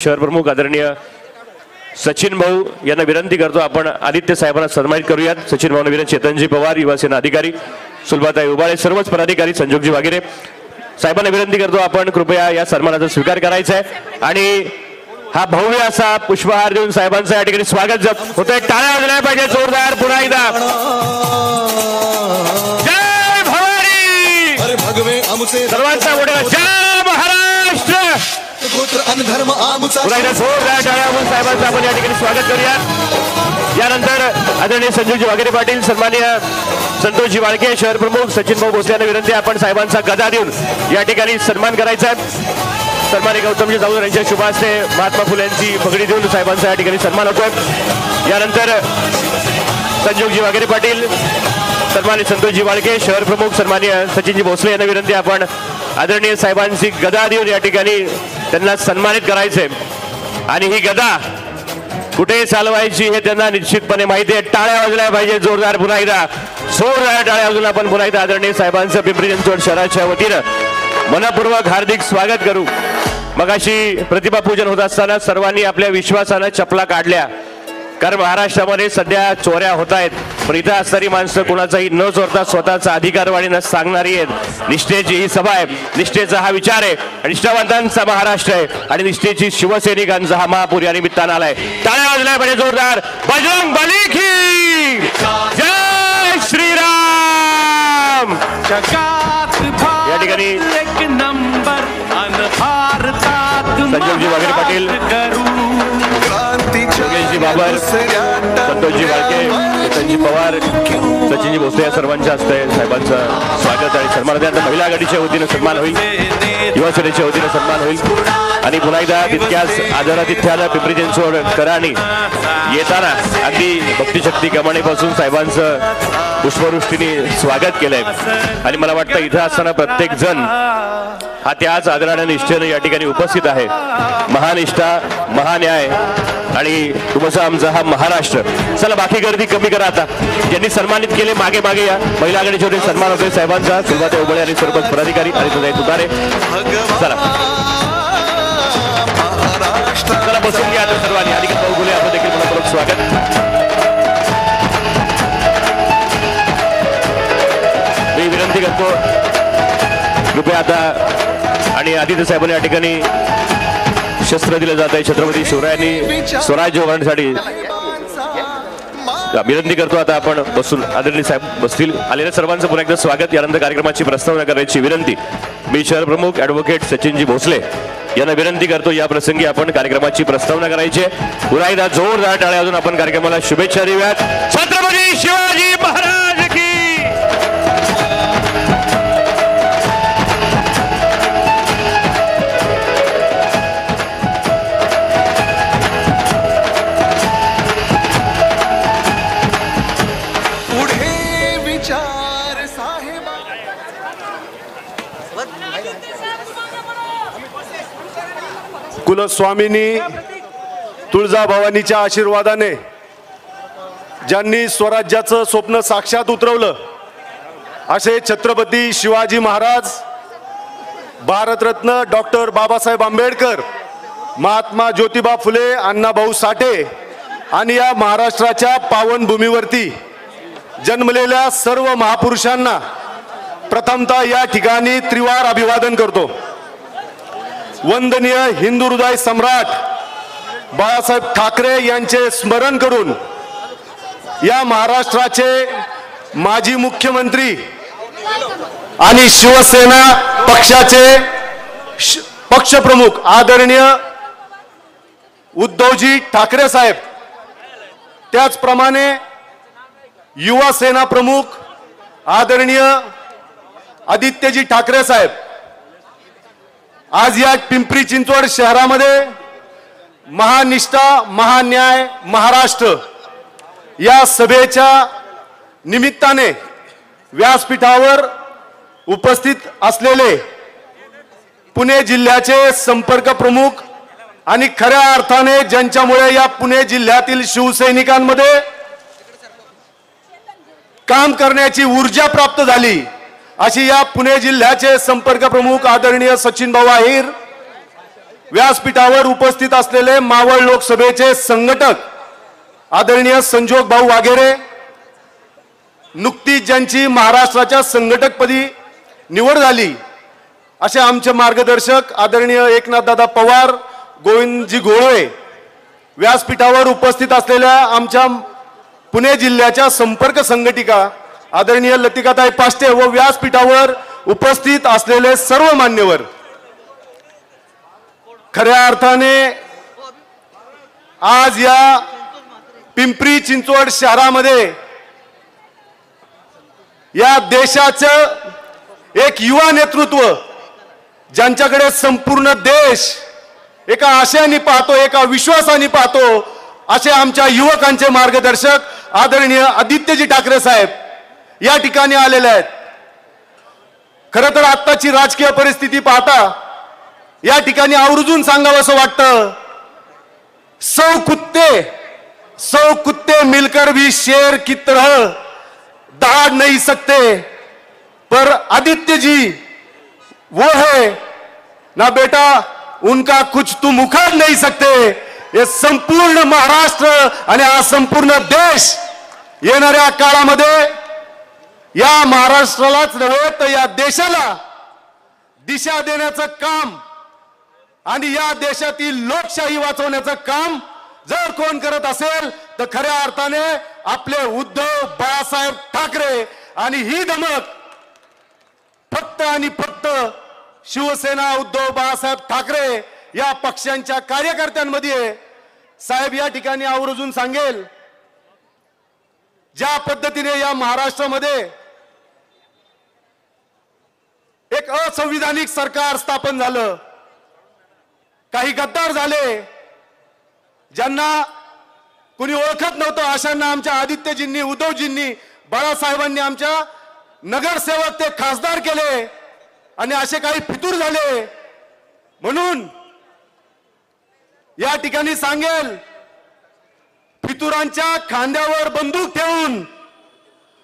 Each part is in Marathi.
शहर प्रमुख आदरणीय सचिन भाऊ यांना विनंती करतो आपण आदित्य साहेबांना सन्मानित करूयात। सचिन भाऊ विनंती, चेतनजी पवार युवा सेना अधिकारी, सुलभाताई उबाळे, सर्वच पदाधिकारी, संजोगजी वागिरे साहेबांना विनंती करतो आपण कृपया या सन्मानाचा स्वीकार करायचा आहे आणि हा भव्य असा पुष्पहार देऊन साहेबांचं या ठिकाणी स्वागत होतंय। टाळ्या वाजल्या पाहिजे जोरदार पुन्हा एकदा। जय भवानी, सर्वांचा मोठा जय महाराष्ट्र। साहेबांचं आपण या ठिकाणी स्वागत करूया। यानंतर आदरणीय संजोगजी वागिरे पाटील, सन्माननीय संतोषजी वाळके, शहर प्रमुख सचिन भाऊ भोसले यांना विनंती आपण साहेबांचा गदा देऊन या ठिकाणी सन्मान करायचा आहे। सन्माननीय गौतमजी जाऊर यांच्या शुभ हस्ते महात्मा फुले यांची पगडी देऊन साहेबांचा या ठिकाणी सन्मान होतोय। यानंतर संजोगजी वागिरे पाटील, सन्माननीय संतोषजी वाळके, शहर प्रमुख सन्माननीय सचिनजी भोसले यांना विनंती आपण आदरणीय साहेबांची गदा देऊन या ठिकाणी त्यांना सन्मानित करायचे आणि ही गदा कुठे चालवायची हे त्यांना निश्चितपणे माहिती आहे। टाळ्या वाजल्या पाहिजे जोरदार पुन्हा एकदा, जोरदार टाळ्या वाजून आपण पुन्हा एकदा आदरणीय साहेबांचं पिंपरी चिंचवड शहराच्या वतीनं मनपूर्वक हार्दिक स्वागत करू। मगाशी प्रतिभा पूजन होत असताना सर्वांनी आपल्या विश्वासानं चपला काढल्या, कारण महाराष्ट्रामध्ये सध्या चोऱ्या होत आहेत, पण इथं असणारी माणसं कुणाचाही न चोरता स्वतःचा अधिकारवाणीनं सांगणारी आहेत। निष्ठेची ही सभा आहे, निष्ठेचा हा विचार आहे, निष्ठावंतांचा महाराष्ट्र आहे आणि निष्ठेची शिवसैनिकांचा हा महापूर या निमित्तानं आलाय। टाळ्या वाजल्या पाहिजे जोरदार। बजरंग बली की जय श्रीराम। या ठिकाणी संजोगजी वागिरे पाटील, योगेशजी बाबर, संतोषजी वाळके, चेतनजी पवार, सचिनजी भोसले या सर्वांच्या हस्ते साहेबांचं स्वागत आणि सन्मान। त्यानंतर महिला आघाडीच्या वतीनं सन्मान होईल, युवा सेनेच्या वतीनं सन्मान होईल आणि पुन्हा एकदा तितक्याच आदरातिथ्यानं पिंपरी चिंचवड करानी येताना अगदी भक्तिशक्ती कमानीपासून साहेबांचं पुष्पवृष्टीने स्वागत केलंय आणि मला वाटतं इथं असताना प्रत्येक जण हा त्याच आदराने निष्ठेनं या ठिकाणी उपस्थित आहे। महानिष्ठा, महान्याय आणि तुमचा आमचा हा महाराष्ट्र। चला बाकी गर्दी कमी करा, आता ज्यांनी सन्मानित केले मागे मागे या। महिला आघाडीच्या वतीने सन्मान होतोय साहेबांचा, सुलभाताई उबाळे आणि सर्वच पदाधिकारी आणि तुतारे। चला चला बसून घ्या आता सर्वांनी। आणि भाऊ बोले आपण देखील पुन्हा स्वागत। मी विनंती करतो कृपया आता आणि आदित्य साहेबांनी या ठिकाणी शस्त्र दिलं जात आहे। छत्रपती शिवरायांनी स्वराज्य उभारण्यासाठी विनंती करतो आता आपण बसून आदरणीय साहेब बसतील। आलेल्या सर्वांचं पुन्हा एकदा स्वागत। यानंतर कार्यक्रमाची प्रस्तावना करायची विनंती मी शहर प्रमुख ॲडव्होकेट सचिनजी भोसले यांना विनंती करतो। या प्रसंगी आपण कार्यक्रमाची प्रस्तावना करायची आहे। पुन्हा एकदा जोरदार टाळ्या वाजून आपण कार्यक्रमाला शुभेच्छा देऊयात। छत्रपती शिवाजी महाराज की कुलस्वामिनी तुळजाभवानीच्या आशीर्वादाने ज्यांनी स्वराज्याचं स्वप्न साक्षात उतरवलं असे छत्रपती शिवाजी महाराज, भारतरत्न डॉक्टर बाबासाहेब आंबेडकर, महात्मा ज्योतिबा फुले, अण्णाभाऊ साठे आणि या महाराष्ट्राच्या पावनभूमीवरती जन्मलेल्या सर्व महापुरुषांना प्रथमतः या ठिकाणी त्रिवार अभिवादन करतो। वंदनीय हिंदू हृदय सम्राट बाळासाहेब ठाकरे यांचे स्मरण करून या महाराष्ट्राचे माजी मुख्यमंत्री आणि शिवसेना पक्षाचे पक्षप्रमुख आदरणीय उद्धवजी ठाकरे साहेब, त्याचप्रमाणे युवा सेना प्रमुख आदरणीय आदित्यजी ठाकरे साहेब आज या पिंपरी चिंचवड शहरामध्ये महानिष्ठा, महान्याय, महाराष्ट्र या सभेच्या निमित्ताने व्यासपीठावर उपस्थित असलेले पुणे जिल्ह्याचे संपर्क प्रमुख आणि खऱ्या अर्थाने ज्यांच्यामुळे या पुणे जिल्ह्यातील शिवसैनिकांमध्ये काम करण्याची ऊर्जा प्राप्त झाली अशी या पुणे जिल्ह्याचे संपर्क प्रमुख आदरणीय सचिन भाऊ आहेर, व्यासपीठावर उपस्थित असलेले मावळ लोकसभेचे संघटक आदरणीय संजोग भाऊ वाघेरे, नुकतीच ज्यांची महाराष्ट्राच्या संघटकपदी निवड झाली असे आमचे मार्गदर्शक आदरणीय एकनाथदादा पवार, गोविंदजी घोळवे, व्यासपीठावर उपस्थित असलेल्या आमच्या पुणे जिल्ह्याच्या संपर्क संघटिका आदरणीय लतिकाताई पाष्टे व व्यासपीठावर उपस्थित असलेले सर्व मान्यवर, खऱ्या अर्थाने आज या पिंपरी चिंचवड शहरामध्ये या देशाचं एक युवा नेतृत्व, ज्यांच्याकडे संपूर्ण देश एका आशयाने पाहतो, एका विश्वासाने पाहतो, असे आमच्या युवकांचे मार्गदर्शक आदरणीय आदित्यजी ठाकरे साहेब या ठिकाणी आलेले आहेत. खरं तर आत्ताची राजकीय परिस्थिती पाहता या ठिकाणी आवर्जून सांगावं असं वाटतं, सौ कुत्ते मिलकर भी शेर की तरह दहाड़ नहीं सकते, पर आदित्य जी वो है ना बेटा, उनका कुछ तुम उखाड़ नहीं सकते. हे संपूर्ण महाराष्ट्र आणि हा संपूर्ण देश येणाऱ्या काळामध्ये या महाराष्ट्रालाच नव्हे तर या देशाला दिशा देण्याचं काम आणि या देशातील लोकशाही वाचवण्याचं काम जर कोण करत असेल तर खऱ्या अर्थाने आपले उद्धव बाळासाहेब ठाकरे. आणि ही धमक फक्त आणि फक्त शिवसेना उद्धव बाळासाहेब ठाकरे या पक्षांच्या कार्यकर्त्यांमध्ये साहेब या ठिकाणी आवर्जून सांगेल, ज्या पद्धतीने या महाराष्ट्रामध्ये एक असंविधानिक सरकार स्थापन झालं, काही गद्दार झाले, ज्यांना कुणी ओळखत नव्हतं अशांना आमच्या आदित्यजींनी, उद्धवजींनी, बाळासाहेबांनी आमच्या नगरसेवक ते खासदार केले आणि असे काही फितूर झाले. म्हणून या ठिकाणी सांगेल, फितुरांच्या खांद्यावर बंदूक ठेवून,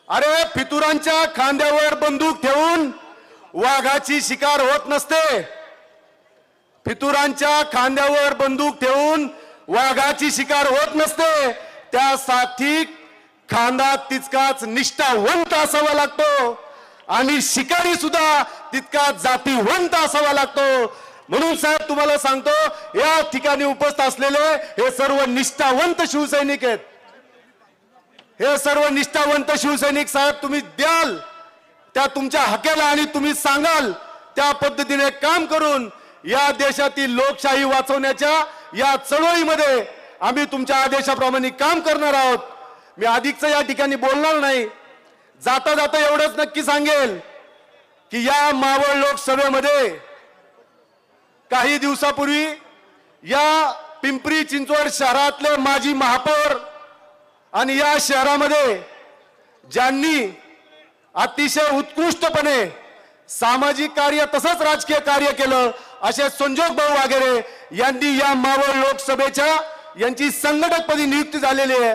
अरे फितुरांच्या खांद्यावर बंदूक ठेवून वाघाची शिकार होत नसते. फितुरांच्या खांद्यावर बंदूक ठेवून वाघाची शिकार होत नसते. त्यासाठी खांदा तितकाच निष्ठावंत असावा लागतो आणि शिकारी सुद्धा तितका जातीवंत असावा लागतो. म्हणून साहेब तुम्हाला सांगतो, या ठिकाणी उपस्थित असलेले हे सर्व निष्ठावंत शिवसैनिक आहेत. हे सर्व निष्ठावंत शिवसैनिक साहेब तुम्ही द्याल त्या तुमच्या हक्याला आणि तुम्ही सांगाल त्या पद्धतीने काम करून या देशातील लोकशाही वाचवण्याच्या या चळवळीमध्ये आम्ही तुमच्या आदेशाप्रमाणे काम करणार आहोत. मी अधिकच या ठिकाणी बोलणार नाही. जाता जाता एवढंच नक्की सांगेल की या मावळ लोकसभेमध्ये काही दिवसापूर्वी या पिंपरी चिंचवड शहरातले माजी महापौर आणि या शहरामध्ये ज्यांनी अतिशय उत्कृष्टपणे सामाजिक कार्य तसंच राजकीय कार्य केलं असे संजोग भाऊ वाघेरे यांनी या मावळ लोकसभेच्या यांची संघटकपदी नियुक्ती झालेली आहे.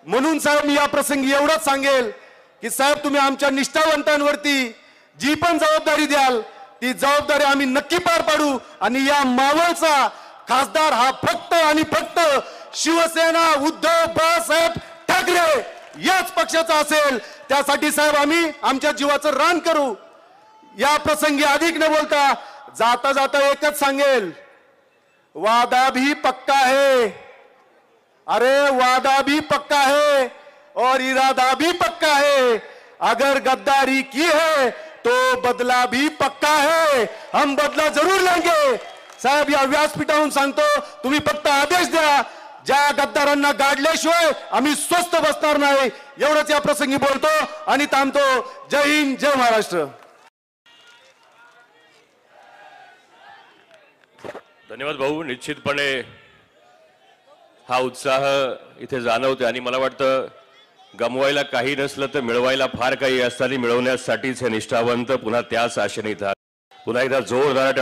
म्हणून साहेब मी या प्रसंगी एवढंच सांगेल की साहेब तुम्ही आमच्या निष्ठावंतांवरती जी पण जबाबदारी द्याल ती जबाबदारी आम्ही नक्की पार पाडू आणि या मावळचा खासदार हा फक्त आणि फक्त शिवसेना उद्धव बाळासाहेब ठाकरे याच पक्षाचा असेल. त्यासाठी साहेब आम्ही आमच्या जीवाचं रान करू. या प्रसंगी अधिक न बोलता जाता जाता एकच सांगेल, वादा भी पक्का है, अरे वादा भी पक्का है और इरादा भी पक्का है. अगर गद्दारी की है तो बदला भी पक्का है. हम बदला जरूर लेंगे. साहेब या व्यासपीठावरून सांगतो, तुम्ही फक्त आदेश द्या. ज्या गद्दारांना गाडल्याशिवाय आम्ही स्वस्थ बसणार नाही. एवढंच या प्रसंगी बोलतो आणि थांबतो. जय हिंद, जय महाराष्ट्र. धन्यवाद भाऊ. निश्चितपणे हा उत्साह इथे जाणवते आणि मला वाटतं गमवायला काही नसलं तर मिळवायला फार काही असताना मिळवण्यासाठीच हे निष्ठावंत पुन्हा त्याच आशेने इथं. पुन्हा एकदा जोरदार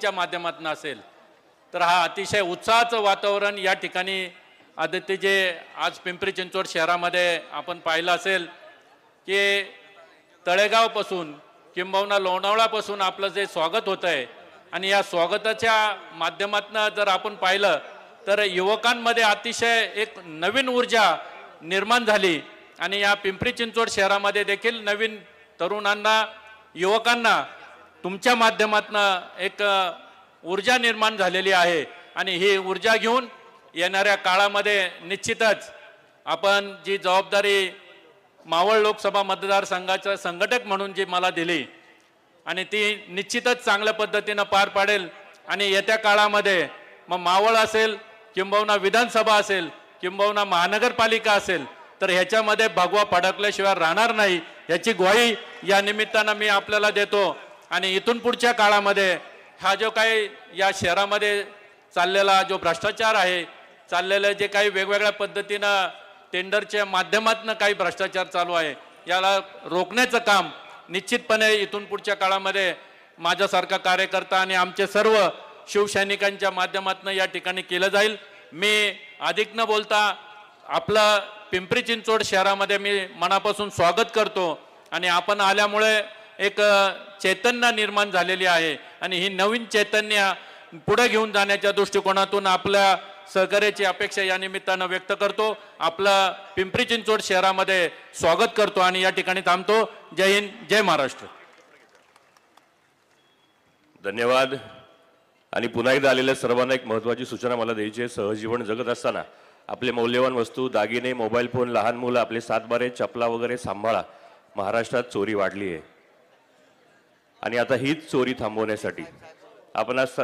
च्या माध्यमातून असेल तर हा अतिशय उत्साहाचं वातावरण या ठिकाणी आदित्य जे आज पिंपरी चिंचवड शहरामध्ये आपण पाहिलं असेल की तळेगावपासून किंबहुना लोणावळापासून आपलं जे स्वागत होतं आहे आणि या स्वागताच्या माध्यमातून जर आपण पाहिलं तर युवकांमध्ये अतिशय एक नवीन ऊर्जा निर्माण झाली आणि या पिंपरी चिंचवड शहरामध्ये देखील नवीन तरुणांना युवकांना तुमच्या माध्यमातून एक ऊर्जा निर्माण झालेली आहे आणि ही ऊर्जा घेऊन येणाऱ्या काळामध्ये निश्चितच आपण जी जबाबदारी मावळ लोकसभा मतदारसंघाचा संघटक म्हणून जी मला दिली आणि ती निश्चितच चांगल्या पद्धतीनं पार पाडेल आणि येत्या काळामध्ये मग मावळ असेल किंबहुना विधानसभा असेल किंबहुना महानगरपालिका असेल तर ह्याच्यामध्ये भगवा फडकल्याशिवाय राहणार नाही याची ग्वाही या निमित्तानं मी आपल्याला देतो आणि इथून पुढच्या काळामध्ये हा जो काही या शहरामध्ये चाललेला जो भ्रष्टाचार आहे चाललेलं जे काही वेगवेगळ्या पद्धतीनं टेंडरच्या माध्यमातून काही भ्रष्टाचार चालू आहे याला रोखण्याचं काम निश्चितपणे इथून पुढच्या काळामध्ये माझ्यासारखा कार्यकर्ता आणि आमचे सर्व शिवसैनिकांच्या माध्यमातून या ठिकाणी केलं जाईल। मी अधिक न बोलता आपलं पिंपरी चिंचवड शहरामध्ये मी मनापासून स्वागत करतो आणि आपण आल्यामुळे एक चैतन्य निर्माण झालेली आहे आणि ही नवीन चैतन्य पुढे घेऊन जाण्याच्या दृष्टिकोनातून आपल्या सहकार्याची अपेक्षा या निमित्तानं व्यक्त करतो। आपलं पिंपरी चिंचवड शहरामध्ये स्वागत करतो आणि या ठिकाणी थांबतो। जय हिंद, जय महाराष्ट्र। धन्यवाद। आणि पुन्हा एकदा आलेल्या सर्वांना एक महत्त्वाची सूचना मला द्यायची आहे। सहजीवन जगत असताना आपले मौल्यवान वस्तू दागिने मोबाईल फोन लहान मुलं आपले सातबारे चपला वगैरे सांभाळा। महाराष्ट्रात चोरी वाढली आहे आणि आता हीच चोरी थांबवण्यासाठी आपण आज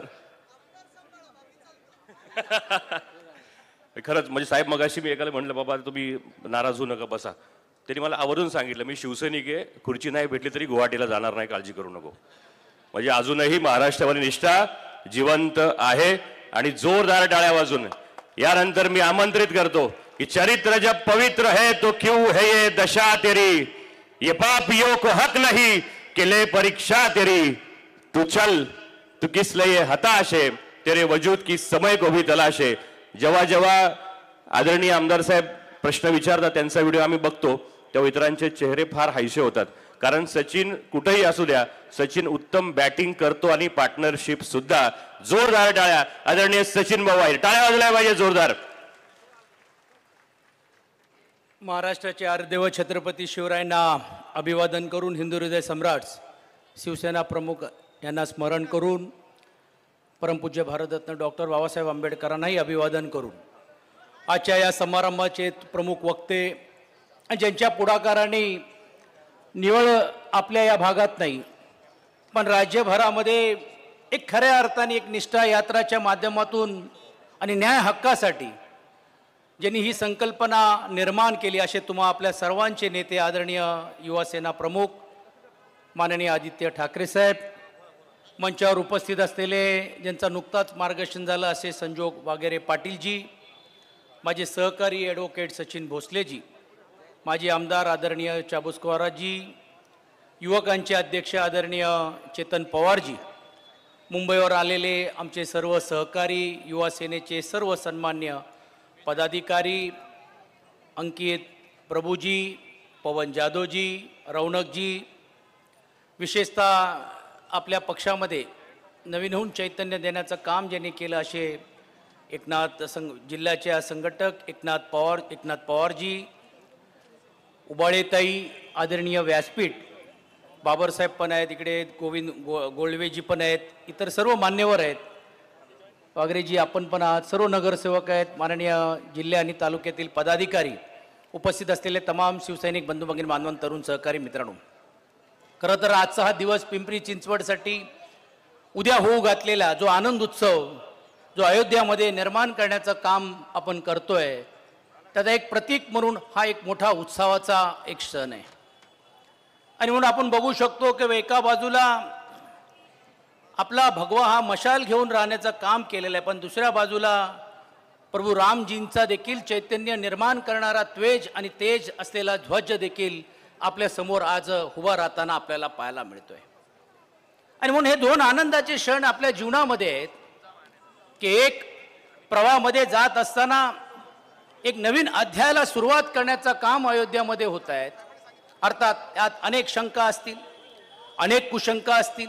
खरंच म्हणजे साहेब मगाशी मी एकाला म्हटलं बाबा तुम्ही नाराज होऊ नका बसा। त्यांनी मला आवर्जून सांगितलं मी शिवसैनिक आहे, खुर्ची नाही भेटली तरी गुवाहाटीला जाणार नाही, काळजी करू नको। म्हणजे अजूनही महाराष्ट्रावरील निष्ठा जिवंत आहे आणि जोरदार टाळ्या वाजून यानंतर मी आमंत्रित करतो कि चरित्र जब पवित्र है तो क्यों है ये दशा तेरी, ये पापियों को हक नहीं कि ले परीक्षा तेरी, तू चल तू किस लिए हताश है, तेरे वजूद की समय को भी तलाश है। जेव्हा जेव्हा आदरणीय आमदार साहेब प्रश्न विचारतात त्यांचा व्हिडिओ आम्ही बघतो तेव्हा इतरांचे चेहरे फार हायसे होतात, कारण सचिन कुठेही असू द्या सचिन उत्तम बॅटिंग करतो आणि पार्टनरशिप सुद्धा। जोरदार टाळ्या आदरणीय सचिन भाऊ आहे, टाळ्या वाजल्या पाहिजे जोरदार। महाराष्ट्राचे आर्यदेव छत्रपती शिवरायांना अभिवादन करून हिंदू हृदय सम्राट शिवसेना प्रमुख यांना स्मरण करून परमपूज्य भारतरत्न डॉक्टर बाबासाहेब आंबेडकरांनाही अभिवादन करून आजच्या या समारंभाचे प्रमुख वक्ते ज्यांच्या पुढाकाराने निवळ आपल्या या भागात नाही पण राज्यभरामध्ये एक खऱ्या अर्थाने एक निष्ठा यात्राच्या माध्यमातून आणि न्याय हक्कासाठी ज्यांनी ही संकल्पना निर्माण केली असे तुम्हा आपल्या सर्वांचे नेते आदरणीय युवासेना प्रमुख माननीय आदित्य ठाकरे साहेब, मंचावर उपस्थित असलेले ज्यांचा नुकताच मार्गदर्शन झालं असे संजोग वागेरे पाटीलजी, माझे सहकारी ॲडव्होकेट सचिन भोसलेजी, माजी आमदार आदरणीय चाबुस्कवाराजी, युवकांचे अध्यक्ष आदरणीय चेतन पवारजी, मुंबईवर आलेले आमचे सर्व सहकारी युवा सेनेचे सर्व सन्मान्य पदाधिकारी अंकित प्रभूजी, पवन जाधवजी, रौनकजी, विशेषतः आपल्या पक्षामध्ये नवीन होऊन चैतन्य देण्याचं काम ज्यांनी केलं असे जिल्ह्याच्या संघटक एकनाथ पवारजी, उबाळेताई, आदरणीय व्यासपीठ बाबरसाहेब पण आहेत, इकडे गोळवेजी पण आहेत, इतर सर्व मान्यवर आहेत, वागरेजी आपण पण आहात, सर्व नगरसेवक आहेत, माननीय जिल्हे आणि तालुक्यातील पदाधिकारी, उपस्थित असलेले तमाम शिवसैनिक बंधू भगिनी बांधवांनो, तरुण सहकारी मित्रांनो, खरं तर आजचा हा दिवस पिंपरी चिंचवडसाठी उद्या होऊ घातलेला जो आनंद उत्सव जो अयोध्यामध्ये निर्माण करण्याचं काम आपण करतोय त्याचा एक प्रतीक म्हणून हा एक मोठा उत्सवाचा एक क्षण आहे। आणि म्हणून आपण बघू शकतो की एका बाजूला आपला भगवा हा मशाल घेऊन राहण्याचं काम केलेलं आहे पण दुसऱ्या बाजूला प्रभू रामजींचा देखील चैतन्य निर्माण करणारा त्वेज आणि तेज असलेला ध्वज देखील आपल्या समोर आज उभा राहताना आपल्याला पाहायला मिळतोय। आणि म्हणून हे दोन आनंदाचे क्षण आपल्या जीवनामध्ये आहेत की एक प्रवाहामध्ये जात असताना एक नवीन अध्यायाला सुरुवात करण्याचं काम अयोध्यामध्ये होत आहेत. अर्थात त्यात अनेक शंका असतील, अनेक कुशंका असतील,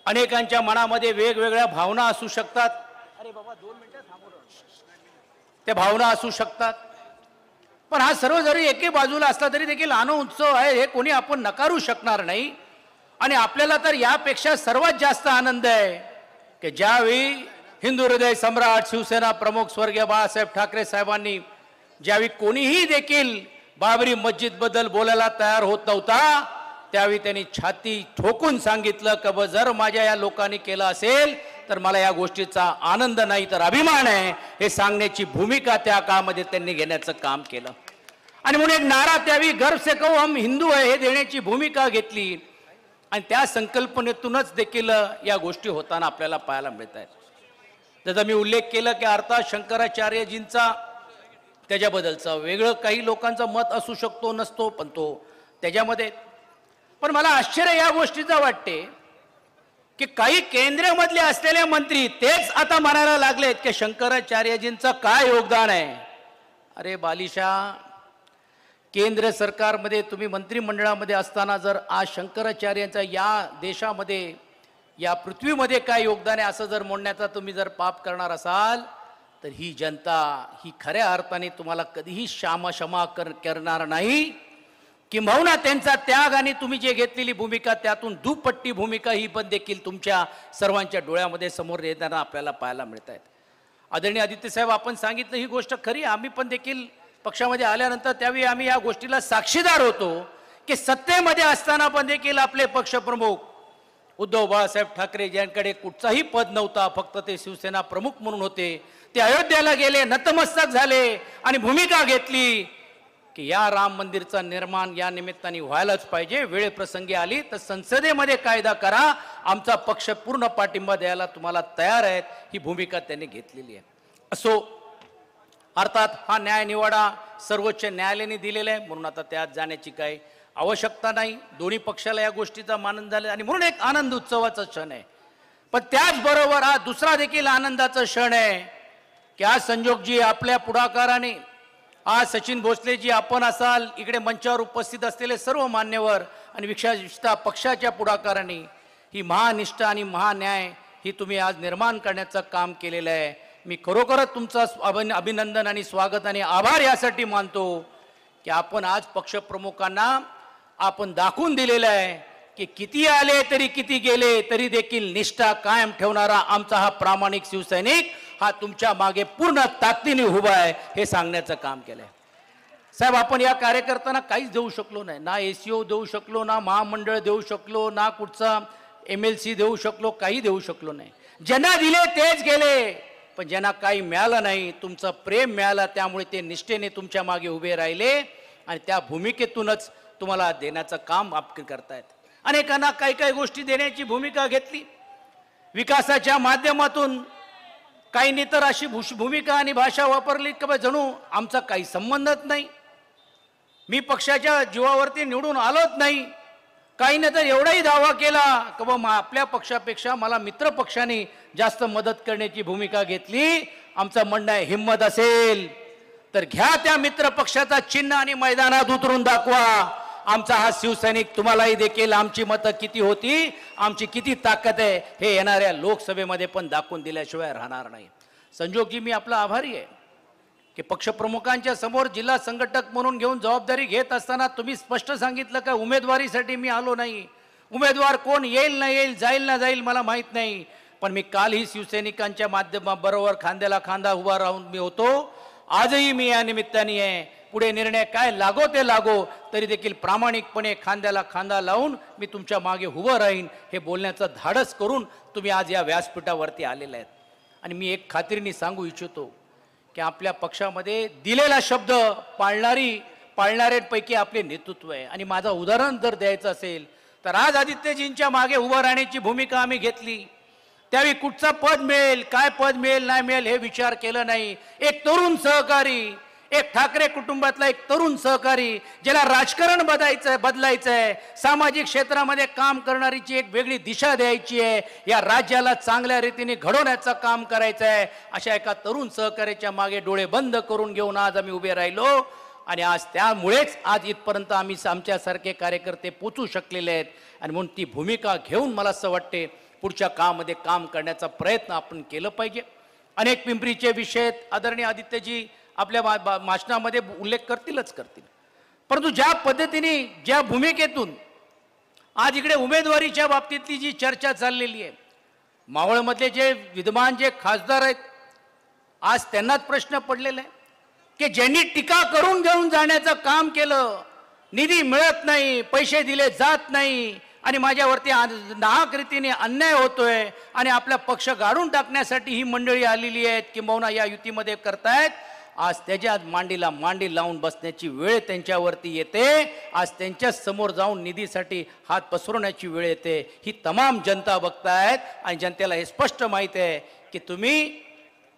अनेकांच्या मनामध्ये वेगवेगळ्या भावना असू शकतात. अरे बाबा 2 मिनिटं थांबव. त्या भावना असू शकतात. पण हा सर्व जरी एके बाजूला असला तरी देखील उत्सव आहे हे कोणी आपण नकारू शकणार नाही. आणि आपल्याला तर यापेक्षा सर्वात जास्त आनंद आहे की ज्यावेळी हिंदू हृदय सम्राट शिवसेना प्रमुख स्वर्गीय बाळासाहेब ठाकरे साहेबांनी ज्यावेळी कोणीही देखील बाबरी मस्जिद बद्दल बोलायला तयार होत नव्हता त्यावेळी त्यांनी छाती ठोकून सांगितलं की जर माझ्या या लोकांनी केलं असेल तर मला या गोष्टीचा आनंद नाही तर अभिमान आहे हे सांगण्याची भूमिका त्या काळामध्ये त्यांनी घेण्याचं काम केलं. आणि म्हणून एक नारा त्यावेळी गर्व से कहो हम हिंदू आहे हे देण्याची भूमिका घेतली. आणि त्या संकल्पनेतूनच देखील या गोष्टी होताना आपल्याला पाहायला मिळत आहेत. जसं मी उल्लेख केला की अर्थात शंकराचार्यजींचा त्याच्याबद्दलचा वेगळं काही लोकांचं मत असू शकतो नसतो पण तो त्याच्यामध्ये. पण मला आश्चर्य या गोष्टीचं वाटते की काही केंद्रामधले असलेले मंत्री तेच आता म्हणायला लागलेत की शंकराचार्यजींचं काय योगदान आहे. अरे बालिशा, केंद्र सरकारमध्ये तुम्ही मंत्रिमंडळामध्ये असताना जर आज शंकराचार्यांचा या देशामध्ये या पृथ्वीमध्ये काय योगदान आहे असं जर म्हणण्याचा तुम्ही जर पाप करणार असाल तर ही जनता ही खऱ्या अर्थाने तुम्हाला कधीही क्षमा करणार नाही. किंबहुना त्यांचा त्याग आणि तुम्ही जे घेतलेली भूमिका त्यातून दुपट्टी भूमिका ही पण देखील तुमच्या सर्वांच्या डोळ्यामध्ये समोर येताना आपल्याला पाहायला मिळत आहेत. आदरणीय आदित्य साहेब, आपण सांगितलं ही गोष्ट खरी. आम्ही पण देखील पक्षामध्ये आल्यानंतर त्यावेळी आम्ही या गोष्टीला साक्षीदार होतो की सत्तेमध्ये असताना पण देखील आपले पक्षप्रमुख उद्धव बाळासाहेब ठाकरे ज्यांकडे कुठचाही पद नव्हता, फक्त ते शिवसेना प्रमुख म्हणून होते, ते अयोध्येला गेले, नतमस्तक झाले आणि भूमिका घेतली की या राम मंदिरचं निर्माण या निमित्ताने व्हायलाच पाहिजे. वेळ प्रसंगी आली तर संसदेमध्ये कायदा करा, आमचा पक्ष पूर्ण पाठिंबा द्यायला तुम्हाला तयार आहेत, ही भूमिका त्यांनी घेतलेली आहे. असो, अर्थात हा न्याय निवाडा सर्वोच्च न्यायालयाने दिलेला आहे म्हणून आता त्यात जाण्याची काही आवश्यकता नाही. दोन्ही पक्षाला या गोष्टीचा आनंद झाला आणि म्हणून एक आनंद उत्सवाचा क्षण आहे. पण त्याचबरोबर हा दुसरा देखील आनंदाचा क्षण आहे की आज संजोगजी आपल्या पुढाकाराने, आज सचिन भोसलेजी आपण असाल, इकडे मंचावर उपस्थित असलेले सर्व मान्यवर आणि विशेषतः पक्षाच्या पुढाकाराने ही महानिष्ठा आणि महान्याय ही तुम्ही आज निर्माण करण्याचं काम केलेलं आहे. मी खरोखरच तुमचं अभिनंदन आणि स्वागत आणि आभार यासाठी मानतो की आपण आज पक्षप्रमुखांना आपण दाखवून दिलेलं आहे की किती आले तरी किती गेले तरी देखील निष्ठा कायम ठेवणारा आमचा हा प्रामाणिक शिवसैनिक हा तुमच्या मागे पूर्ण ताकदीने उभा आहे हे सांगण्याचं काम केलंय. साहेब, आपण या कार्यकर्त्यांना काहीच देऊ शकलो नाही, ना एसीओ देऊ शकलो, ना महामंडळ देऊ शकलो, ना कुठचा MLC देऊ शकलो, काही देऊ शकलो नाही. ज्यांना दिले तेच गेले, पण ज्यांना काही मिळालं नाही तुमचं प्रेम मिळालं त्यामुळे ते निष्ठेने तुमच्या मागे उभे राहिले आणि त्या भूमिकेतूनच तुम्हाला देण्याचं काम आपण करतायत. अनेकांना काही काही गोष्टी देण्याची भूमिका घेतली विकासाच्या माध्यमातून, काहींनी तर अशी भूमिका आणि भाषा वापरली की जणू आमचा काही संबंधच नाही, मी पक्षाच्या जीवावरती निवडून आलोच नाही. काहींनी तर एवढाही दावा केला की बाबा आपल्या पक्षापेक्षा मला मित्र पक्षाने जास्त मदत करण्याची भूमिका घेतली. आमचं म्हणणं आहे, हिंमत असेल तर घ्या त्या मित्र पक्षाचा चिन्ह आणि मैदानात उतरून दाखवा. आमचा हा शिवसैनिक तुम्हालाही देखील आमची मतं किती होती, आमची किती ताकद आहे हे येणाऱ्या लोकसभेमध्ये पण दाखवून दिल्याशिवाय राहणार नाही. संजोगजी, मी आपला आभारी आहे की पक्षप्रमुखांच्या समोर जिल्हा संघटक म्हणून घेऊन जबाबदारी घेत असताना तुम्ही स्पष्ट सांगितलं का उमेदवारीसाठी मी आलो नाही. उमेदवार कोण येईल ना येईल, जाईल ना जाईल मला माहीत नाही, पण मी कालही शिवसैनिकांच्या माध्यमाबरोबर खांद्याला खांदा उभा राहून मी होतो. आजही मी या निमित्ताने आहे. पुढे निर्णय काय लागो ते लागो तरी देखील प्रामाणिकपणे खांद्याला खांदा लावून मी तुमच्या मागे उभं राहीन हे बोलण्याचं धाडस करून तुम्ही आज या व्यासपीठावरती आलेले आहेत. आणि मी एक खात्रीने सांगू इच्छितो की आपल्या पक्षामध्ये दिलेला शब्द पाळणाऱ्यांपैकी आपले नेतृत्व आहे. आणि माझं उदाहरण जर द्यायचं असेल तर आज आदित्यजींच्या मागे उभं राहण्याची भूमिका आम्ही घेतली. त्यावेळी कुठचं पद मिळेल, काय पद मिळेल नाही मिळेल हे विचार केला नाही. एक तरुण सहकारी, एक ठाकरे कुटुंबातला एक तरुण सहकारी, ज्याला राजकारण बदलायचं आहे, सामाजिक क्षेत्रामध्ये काम करणारीची एक वेगळी दिशा द्यायची आहे, या राज्याला चांगल्या रीतीने घडवण्याचं काम करायचं आहे, अशा एका तरुण सहकार्याच्या मागे डोळे बंद करून घेऊन आज आम्ही उभे राहिलो. आणि आज त्यामुळेच आज इथपर्यंत आम्ही आमच्यासारखे कार्यकर्ते पोचू शकलेले आहेत. आणि म्हणून ती भूमिका घेऊन मला असं वाटते पुढच्या काळामध्ये काम करण्याचा प्रयत्न आपण केलं पाहिजे. अनेक पिंपरीचे विषय आदरणीय आदित्यजी आपल्या भाषणामध्ये उल्लेख करतीलच करतील, परंतु ज्या पद्धतीने ज्या भूमिकेतून आज इकडे उमेदवारीच्या बाबतीतली जी चर्चा चाललेली आहे, मावळमधले जे विद्यमान जे खासदार आहेत आज त्यांनाच प्रश्न पडलेला आहे की ज्यांनी टीका करून घेऊन जाण्याचं काम केलं, निधी मिळत नाही, पैसे दिले जात नाही आणि माझ्यावरती नाहक रीतीने अन्याय होतोय आणि आपला पक्ष गाडून टाकण्यासाठी ही मंडळी आलेली आहेत किंबहुना या युतीमध्ये करतायत, आज त्याच्या मांडीला मांडी लावून बसण्याची वेळ त्यांच्यावरती येते. आज त्यांच्या समोर जाऊन निधीसाठी हात पसरवण्याची वेळ येते. ही तमाम जनता बघतायत आणि जनतेला हे स्पष्ट माहीत आहे की तुम्ही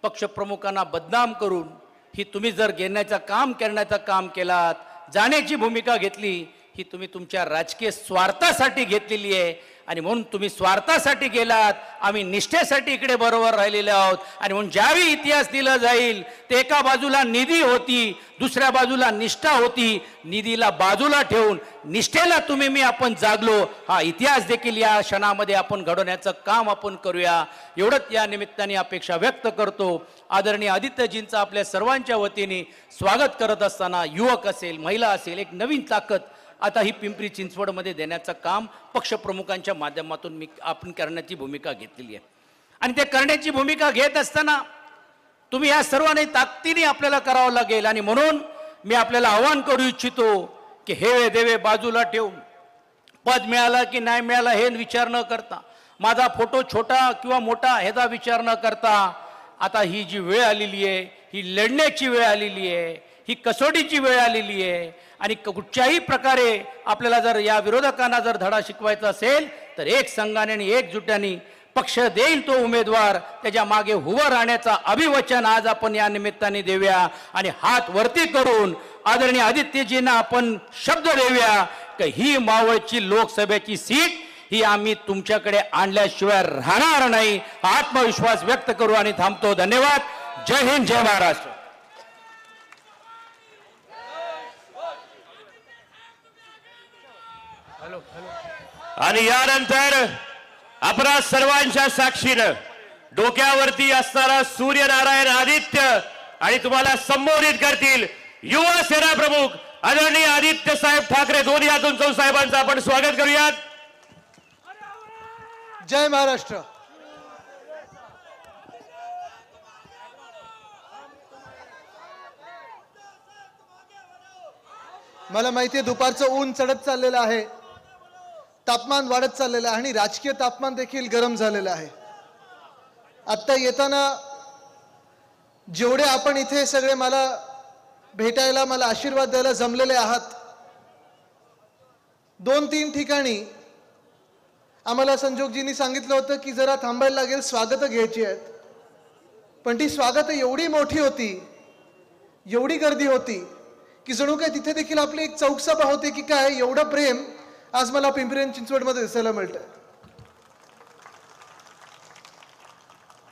पक्षप्रमुखांना बदनाम करून ही तुम्ही जर घेण्याचं काम करण्याचं काम केलात, जाण्याची भूमिका घेतली, ही तुम्ही तुमच्या राजकीय स्वार्थासाठी घेतलेली आहे. आणि म्हणून तुम्ही स्वार्थासाठी गेलात, आम्ही निष्ठेसाठी इकडे बरोबर राहिलेले आहोत. आणि म्हणून ज्यावेळी इतिहास दिला जाईल ते एका बाजूला निधी होती, दुसऱ्या बाजूला निष्ठा होती. निधीला बाजूला ठेवून निष्ठेला तुम्ही मी आपण जागलो, हा इतिहास देखील या क्षणामध्ये आपण घडवण्याचं काम आपण करूया, एवढंच या निमित्ताने अपेक्षा व्यक्त करतो. आदरणीय आदित्यजींचं आपल्या सर्वांच्या वतीने स्वागत करत असताना युवक असेल, महिला असेल, एक नवीन ताकद आता ही पिंपरी चिंचवडमध्ये देण्याचं काम पक्षप्रमुखांच्या माध्यमातून आपण करण्याची भूमिका घेतलेली आहे. आणि ते करण्याची भूमिका घेत असताना तुम्ही या सर्वांनी ताकदीने आपल्याला करावं लागेल. आणि म्हणून मी आपल्याला आवाहन करू इच्छितो की हेवे देवे बाजूला ठेवून पद मिळालं की नाही मिळालं हे विचार न करता, माझा फोटो छोटा किंवा मोठा ह्याचा विचार न करता, आता ही जी वेळ आलेली आहे, ही लढण्याची वेळ आलेली आहे, ही कसोटीची वेळ आलेली आहे. आणि कुठच्याही प्रकारे आपल्याला जर या विरोधकांना जर धडा शिकवायचा असेल तर एक संघाने आणि एकजुट्याने पक्ष देईल तो उमेदवार, त्याच्या मागे उभं राहण्याचा अभिवचन आज आपण या निमित्ताने देऊया. आणि हात वरती करून आदरणीय आदित्यजींना आपण शब्द देऊया की ही मावळची लोकसभेची सीट ही आम्ही तुमच्याकडे आणल्याशिवाय राहणार नाही, हा आत्मविश्वास व्यक्त करू आणि थांबतो. धन्यवाद. जय हिंद, जय महाराष्ट्र. आणि यानंतर आपणा सर्वांच्या साक्षीनं डोक्यावरती असणारा सूर्यनारायण आदित्य आणि तुम्हाला संबोधित करतील युवा सेना प्रमुख आदरणीय आदित्य साहेब ठाकरे. दोन्ही हातून चौ साहेबांचं आपण स्वागत करूयात. जय महाराष्ट्र. मला माहिती आहे दुपारचं ऊन चढत चाललेलं आहे, तापमान वाढत चाललेलं आहे आणि राजकीय तापमान देखील गरम झालेलं आहे. आत्ता येताना जेवढे आपण इथे सगळे मला भेटायला, मला आशीर्वाद द्यायला जमलेले आहात, 2-3 ठिकाणी आम्हाला संजोगजींनी सांगितलं होतं की जरा थांबायला लागेल, स्वागतं घ्यायची आहेत. पण ती स्वागतं एवढी मोठी होती, एवढी गर्दी होती की जणू काय तिथे देखील आपली एक चौकसभा होते की काय, एवढं प्रेम आज मला पिंपरी चिंचवडमध्ये दिसायला मिळतंय.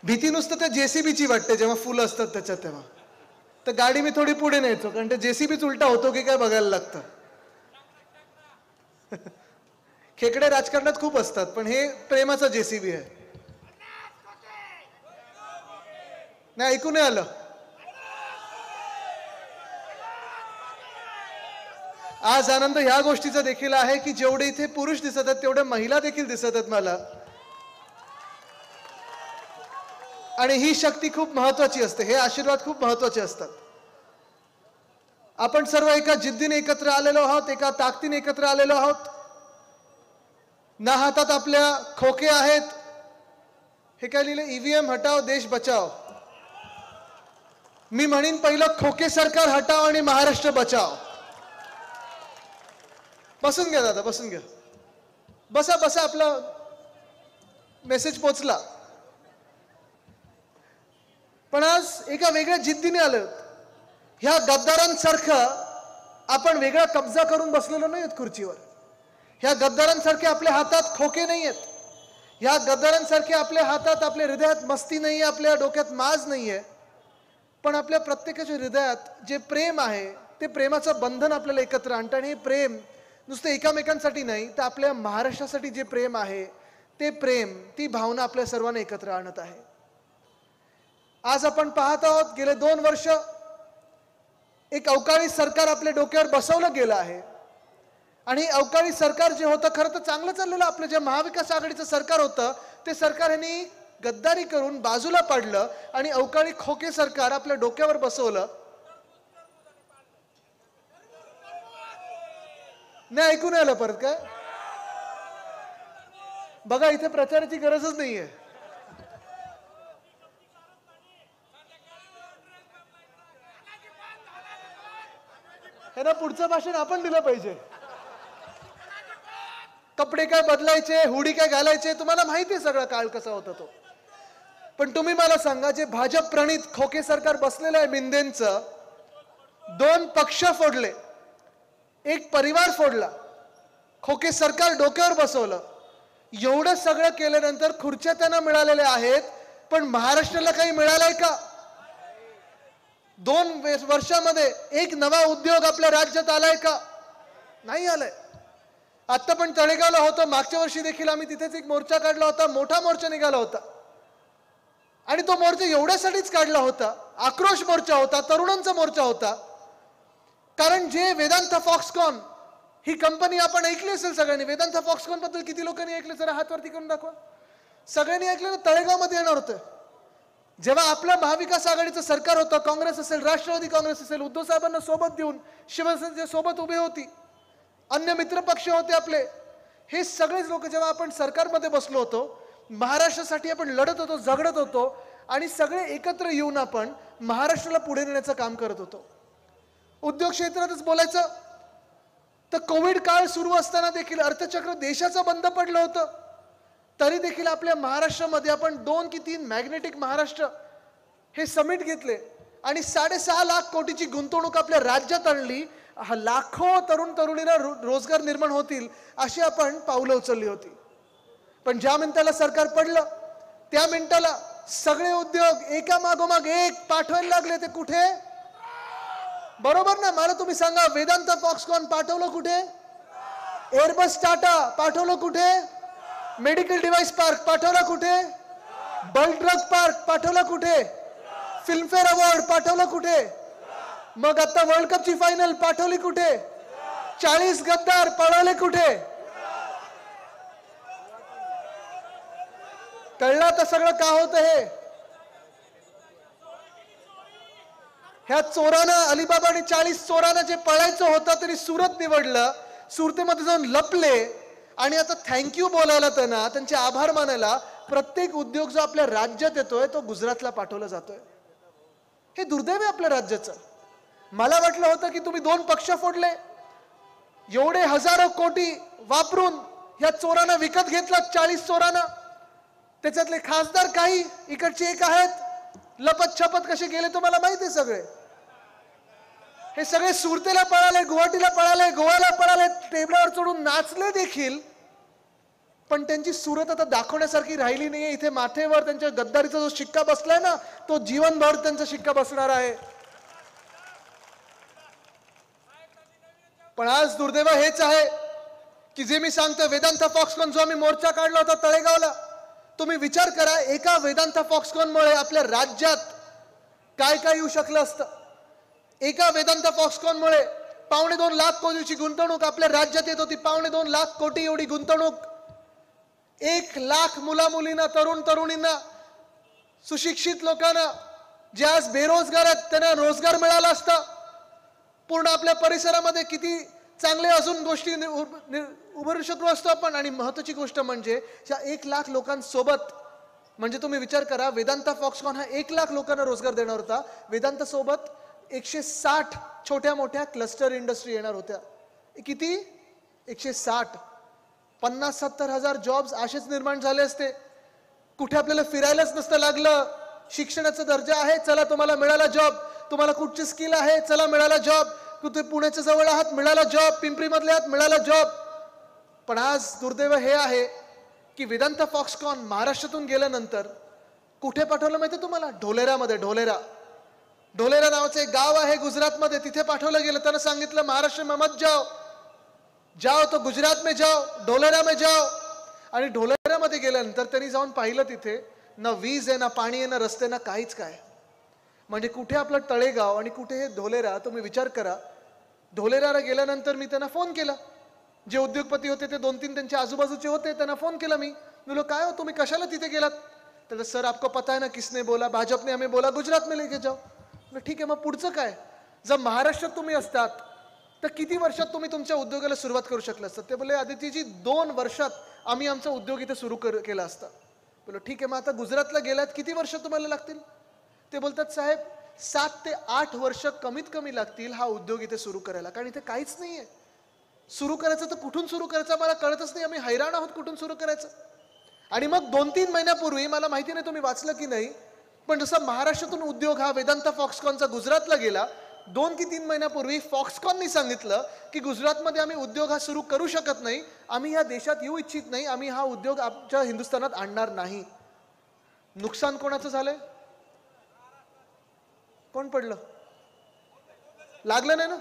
भीती नुसतं त्या जेसीबीची वाटते जेव्हा फुलं असतात त्याच्यात, तेव्हा तर गाडी मी थोडी पुढे न्यायचो कारण ते जेसीबीच उलटा होतो की काय बघायला लागतं. खेकडे राजकारणात खूप असतात पण हे प्रेमाचा जेसीबी आहे. नाही ऐकू नाही आलं. आज आनंद ह्या गोष्टीचा देखील आहे की जेवढे इथे पुरुष दिसत आहेत तेवढे महिला देखील दिसत आहेत मला. आणि ही शक्ती खूप महत्वाची असते, हे आशीर्वाद खूप महत्वाचे असतात. आपण सर्व एका जिद्दीने एकत्र आलेलो आहोत, एका ताकदीने एकत्र आलेलो आहोत. ना हातात आपल्या खोके आहेत. हे काय लिहिले, ईव्हीएम हटाव देश बचाव. मी म्हणीन पहिलं खोके सरकार हटाव आणि महाराष्ट्र बचाव. बसून घ्या दादा, बसून घ्या, बसा बसा, आपला मेसेज पोचला. पण आज एका वेगळ्या जिद्दीने आलं ह्या गद्दारांसारखं आपण वेगळा कब्जा करून बसलेलो नाही आहेत खुर्चीवर. ह्या गद्दारांसारखे आपल्या हातात खोके नाही आहेत. ह्या गद्दारांसारखे आपल्या हातात, आपल्या हृदयात मस्ती नाही आहे, आपल्या डोक्यात माज नाही आहे. पण आपल्या प्रत्येकाच्या हृदयात जे प्रेम आहे ते प्रेमाचं बंधन आपल्याला एकत्र आणतं. आणि हे प्रेम नुसतं एकामेकांसाठी नाही, तर आपल्या महाराष्ट्रासाठी जे प्रेम आहे ते प्रेम, ती भावना आपल्या सर्वांना एकत्र आणत आहे. आज आपण पाहत आहोत, गेले 2 वर्ष एक अवकाळी सरकार आपल्या डोक्यावर बसवलं गेलं आहे. आणि अवकाळी सरकार जे होतं, खरं तर चांगलं चाललेलं आपलं जे महाविकास आघाडीचं सरकार होतं, ते सरकार यांनी गद्दारी करून बाजूला पाडलं आणि अवकाळी खोके सरकार आपल्या डोक्यावर बसवलं. नाही ऐकून आलं परत काय? बघा, इथे प्रचाराची गरजच नाहीये. ह्यांना पुढचं भाषण आपण दिलं पाहिजे. कपडे काय बदलायचे, हुडी काय घालायचे, तुम्हाला माहिती आहे सगळा काळ कसा होता तो. पण तुम्ही मला सांगा, जे भाजप प्रणित खोके सरकार बसलेलं आहे मिंदेंचं, 2 पक्ष फोडले, एक परिवार फोडला, खोके सरकार डोक्यावर बसवलं. एवढं सगळं केल्यानंतर खुर्च्या त्यांना मिळालेल्या आहेत, पण महाराष्ट्राला काही मिळालंय का? 2 वर्षामध्ये एक नवा उद्योग आपल्या राज्यात आलाय का? नाही आलाय. आता पण तळेगावला होतो, मागच्या वर्षी देखील आम्ही तिथेच एक मोर्चा काढला होता, मोठा मोर्चा निघाला होता. आणि तो मोर्चा एवढ्यासाठीच काढला होता, आक्रोश मोर्चा होता, तरुणांचा मोर्चा होता. कारण जे वेदांत फॉक्सकॉन ही कंपनी आपण ऐकली असेल सगळ्यांनी. वेदांत फॉक्सकॉन बद्दल किती लोकांनी ऐकले? जरा हात वरती करून दाखवा. सगळ्यांनी ऐकलं ना? तळेगावमध्ये येणार होतं. जेव्हा आपलं महाविकास आघाडीचं सरकार होतं, काँग्रेस असेल, राष्ट्रवादी काँग्रेस असेल, उद्धव साहेबांना सोबत देऊन शिवसेनेच्या सोबत उभे होती, अन्य मित्र पक्ष होते आपले, हे सगळेच लोक जेव्हा आपण सरकारमध्ये बसलो होतो, महाराष्ट्रासाठी आपण लढत होतो, झगडत होतो आणि सगळे एकत्र येऊन आपण महाराष्ट्राला पुढे नेण्याचं काम करत होतो. उद्योग क्षेत्रातच बोलायचं तर कोविड काळ सुरू असताना देखील अर्थचक्र देशाचं बंद पडलं होतं, तरी देखील आपल्या महाराष्ट्रामध्ये आपण 2 की 3 मॅग्नेटिक महाराष्ट्र हे समिट घेतले आणि 6.5 लाख कोटीची गुंतवणूक आपल्या राज्यात आणली. लाखो तरुण तरुणींना रोजगार निर्माण होतील अशी आपण पावलं उचलली होती. पण ज्या मिनिटाला सरकार पडलं, त्या मिनिटाला सगळे उद्योग एका मागोमाग एक पाठवायला लागले. ते कुठे? बरोबर ना? मला तुम्ही सांगा, वेदांत फॉक्सकॉन पाठवलं कुठे? एअरबस टाटा पाठवलं कुठे? मेडिकल डिव्हाइस पार्क पाठवला कुठे? बल्क ड्रग पार्क पाठवला कुठे? फिल्मफेअर अवॉर्ड पाठवलं कुठे? मग आता वर्ल्ड कपची फायनल पाठवली कुठे? 40 गद्दार पळवले कुठे? कळलं तर सगळं का होतं हे? ह्या चोरानं, अलिबाबा आणि 40 चोरांना जे पळायचं होतं तरी सुरत निवडलं, सुरतेमध्ये जाऊन लपले आणि आता थँक्यू बोलायला, त्यांना त्यांचे आभार मानायला प्रत्येक उद्योग जो आपल्या राज्यात येतोय तो गुजरातला पाठवला जातोय. हे दुर्दैव आहे आपल्या राज्याचं. मला वाटलं होतं की तुम्ही 2 पक्ष फोडले, एवढे हजारो कोटी वापरून ह्या चोरांना विकत घेतला, 40 चोरांना. त्याच्यातले खासदार काही इकडचे एक आहेत, लपत छपत कसे गेले तुम्हाला माहिती आहे सगळे. हे सगळे सुरतेला पळाले, गुवाहाटीला पळाले, गोव्याला पळाले, टेबलावर चढून नाचले देखील, पण त्यांची सुरत आता दाखवण्यासारखी राहिली नाहीये. इथे माथेवर त्यांच्या गद्दारीचा जो शिक्का बसलाय ना, तो जीवनभर त्यांचा शिक्का बसणार आहे. पण आज दुर्दैव हेच आहे की जे मी सांगतो, वेदांत फॉक्सकॉन जो आम्ही मोर्चा काढला होता तळेगावला, तुम्ही विचार करा, एका वेदांत फॉक्सकॉनमुळे आपल्या राज्यात काय काय येऊ शकलं असतं. एका वेदांत फॉक्सकॉनमुळे 2.25 लाख कोटीची गुंतवणूक आपल्या राज्यात येत होती. 2.25 लाख कोटी एवढी गुंतवणूक. 1 लाख मुला मुलींना, तरुण तरुणींना, सुशिक्षित लोकांना जे आज बेरोजगार आहेत त्यांना रोजगार मिळाला असता. पूर्ण आपल्या परिसरामध्ये किती चांगले अजून गोष्टी उभारू शकलो असतो आपण. आणि महत्वाची गोष्ट म्हणजे या 1 लाख लोकांसोबत, म्हणजे तुम्ही विचार करा, वेदांत फॉक्सकॉन हा 1 लाख लोकांना रोजगार देणार होता. वेदांत सोबत 160 छोट्या मोठ्या क्लस्टर इंडस्ट्री येणार होत्या. किती? 160. 50-70 हजार जॉब्स असेच निर्माण झाले असते. कुठे आपल्याला फिरायलाच नसतं लागलं. शिक्षणाचा दर्जा आहे, चला तुम्हाला मिळाला जॉब. तुम्हाला कुठची स्किल आहे, चला मिळाला जॉब. कुठे पुण्याच्या जवळ आहात, मिळाला जॉब. पिंपरी मधले आहात, मिळाला जॉब. पण आज दुर्दैव हे आहे की वेदांत फॉक्सकॉन महाराष्ट्रातून गेल्यानंतर कुठे पाठवलं माहिती तुम्हाला? ढोलेरामध्ये. ढोलेरा नावाचं एक गाव आहे गुजरातमध्ये, तिथे पाठवलं गेलं. त्यानं सांगितलं महाराष्ट्र में मत जाओ तो गुजरात में जाओ, ढोलेरा में जाओ. आणि ढोलेरामध्ये गेल्यानंतर त्यांनी जाऊन पाहिलं, तिथे ना वीज आहे, ना पाणी आहे, ना रस्ते, ना काहीच. काय म्हणजे कुठे आपलं तळेगाव आणि कुठे हे ढोलेरा. तुम्ही विचार करा. ढोलेराला गेल्यानंतर मी त्यांना फोन केला. जे उद्योगपती होते ते 2-3 त्यांच्या आजूबाजूचे होते, त्यांना फोन केला. मी बोलो काय हो तुम्ही कशाला तिथे गेलात? तर सर आपको पता है ना किसने बोला, भाजपने हमें बोला गुजरात में लेके जाओ. ठीक आहे, मग पुढचं काय? जर महाराष्ट्रात तुम्ही असतात तर किती वर्षात तुम्ही तुमच्या उद्योगाला सुरुवात करू शकला असतात? ते बोले आदित्यजी 2 वर्षात आम्ही आमचा उद्योग इथे सुरू केला असता. बोलो ठीक आहे, मग आता गुजरातला गेलात, किती वर्ष तुम्हाला लागतील? ते बोलतात साहेब 7 ते 8 वर्ष कमीत कमी लागतील हा उद्योग इथे सुरू करायला, कारण इथे काहीच नाहीये. सुरू करायचं तर कुठून सुरू करायचं मला कळतच नाही. आम्ही हैराण आहोत कुठून सुरू करायचं. आणि मग 2-3 महिन्यापूर्वी, मला माहिती नाही तुम्ही वाचलं की नाही, पण जसा महाराष्ट्रातून उद्योग हा वेदांत फॉक्सकॉनचा गुजरातला गेला, 2 की 3 महिन्यापूर्वी फॉक्सकॉननी सांगितलं की गुजरातमध्ये आम्ही उद्योग हा सुरू करू शकत नाही, आम्ही या देशात येऊ इच्छित नाही, आम्ही हा उद्योग आमच्या हिंदुस्थानात आणणार नाही. नुकसान कोणाचं झालंय? कोण पडलं? लागलं नाही ना?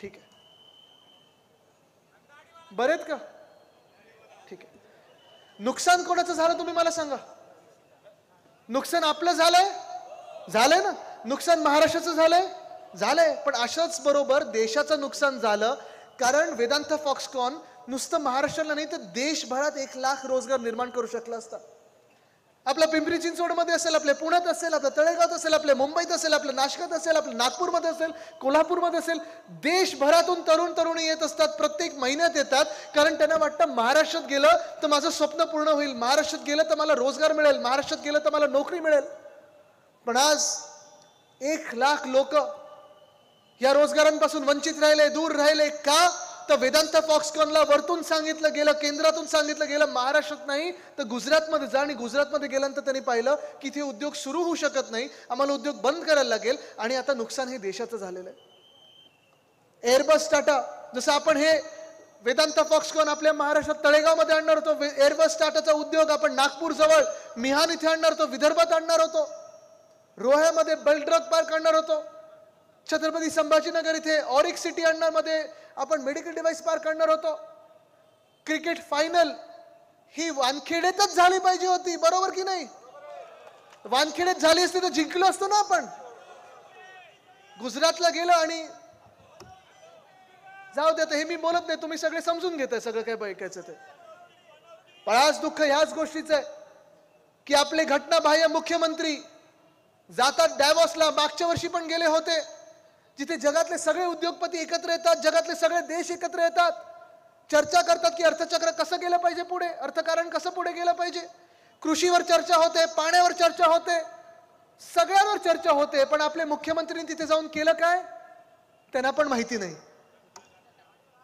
ठीक आहे, बरेत का? ठीक आहे. नुकसान कोणाचं झालं तुम्ही मला सांगा. नुकसान आपलं झालंय ना? नुकसान महाराष्ट्राचं झालंय. पण अशाच बरोबर देशाचं नुकसान झालं, कारण वेदांत फॉक्सकॉन नुसतं महाराष्ट्राला नाही तर देशभरात 1 लाख रोजगार निर्माण करू शकला असता. आपल्या पिंपरी चिंचवडमध्ये असेल, आपल्या पुण्यात असेल, आपल्या तळेगावात असेल, आपल्या मुंबईत असेल, आपल्या नाशकात असेल, आपल्या नागपूरमध्ये असेल, कोल्हापूरमध्ये असेल, देशभरातून तरुणी येत असतात. प्रत्येक महिन्यात येतात, कारण त्यांना वाटतं महाराष्ट्रात गेलं तर माझं स्वप्न पूर्ण होईल, महाराष्ट्रात गेलं तर मला रोजगार मिळेल, महाराष्ट्रात गेलं तर मला नोकरी मिळेल. पण आज 1 लाख लोक या रोजगारांपासून वंचित राहिले, दूर राहिले. का? तर वेदांत फॉक्सकॉनला वरतून सांगितलं गेलं, केंद्रातून सांगितलं गेलं महाराष्ट्रात नाही तर गुजरातमध्ये जा. आणि गुजरातमध्ये गेल्यानंतर त्यांनी पाहिलं की इथे उद्योग सुरू होऊ शकत नाही, आम्हाला उद्योग बंद करायला लागेल. आणि आता नुकसान हे देशाचं झालेलं आहे. एअरबस टाटा, जसं आपण हे वेदांत फॉक्सकॉन आपल्या महाराष्ट्रात तळेगावमध्ये आणणार होतो, एअरबस टाटाचा उद्योग आपण नागपूर जवळ मिहान इथे आणणार होतो, विदर्भात आणणार होतो, रोह्यामध्ये बेल्ट ड्रग पार्क आणणार होतो, छत्रपती संभाजीनगर इथे ऑरिक सिटी आणणार मध्ये आपण मेडिकल डिव्हाइस पार्क आणणार होतो. क्रिकेट फायनल ही वानखेडेतच झाली पाहिजे होती, बरोबर की नाही? वानखेडेत झाली असती तर जिंकलो असतो ना आपण. गुजरातला गेलो आणि जाऊ दे, हे मी बोलत नाही, तुम्ही सगळे समजून घेताय सगळं काय ऐकायचं ते. पण आज दुःख ह्याच गोष्टीचं आहे की आपले घटनाबाह्य मुख्यमंत्री जातात डॅव्हॉसला, मागच्या वर्षी पण गेले होते, जिथे जगातले सगळे उद्योगपती एकत्र येतात, जगातले सगळे देश एकत्र येतात, चर्चा करतात की अर्थचक्र कसं गेलं पाहिजे पुढे, अर्थकारण कसं पुढे गेलं पाहिजे. कृषीवर चर्चा होते, पाण्यावर चर्चा होते, सगळ्यावर चर्चा होते. पण आपले मुख्यमंत्र्यांनी तिथे जाऊन केलं काय? त्यांना पण माहिती नाही.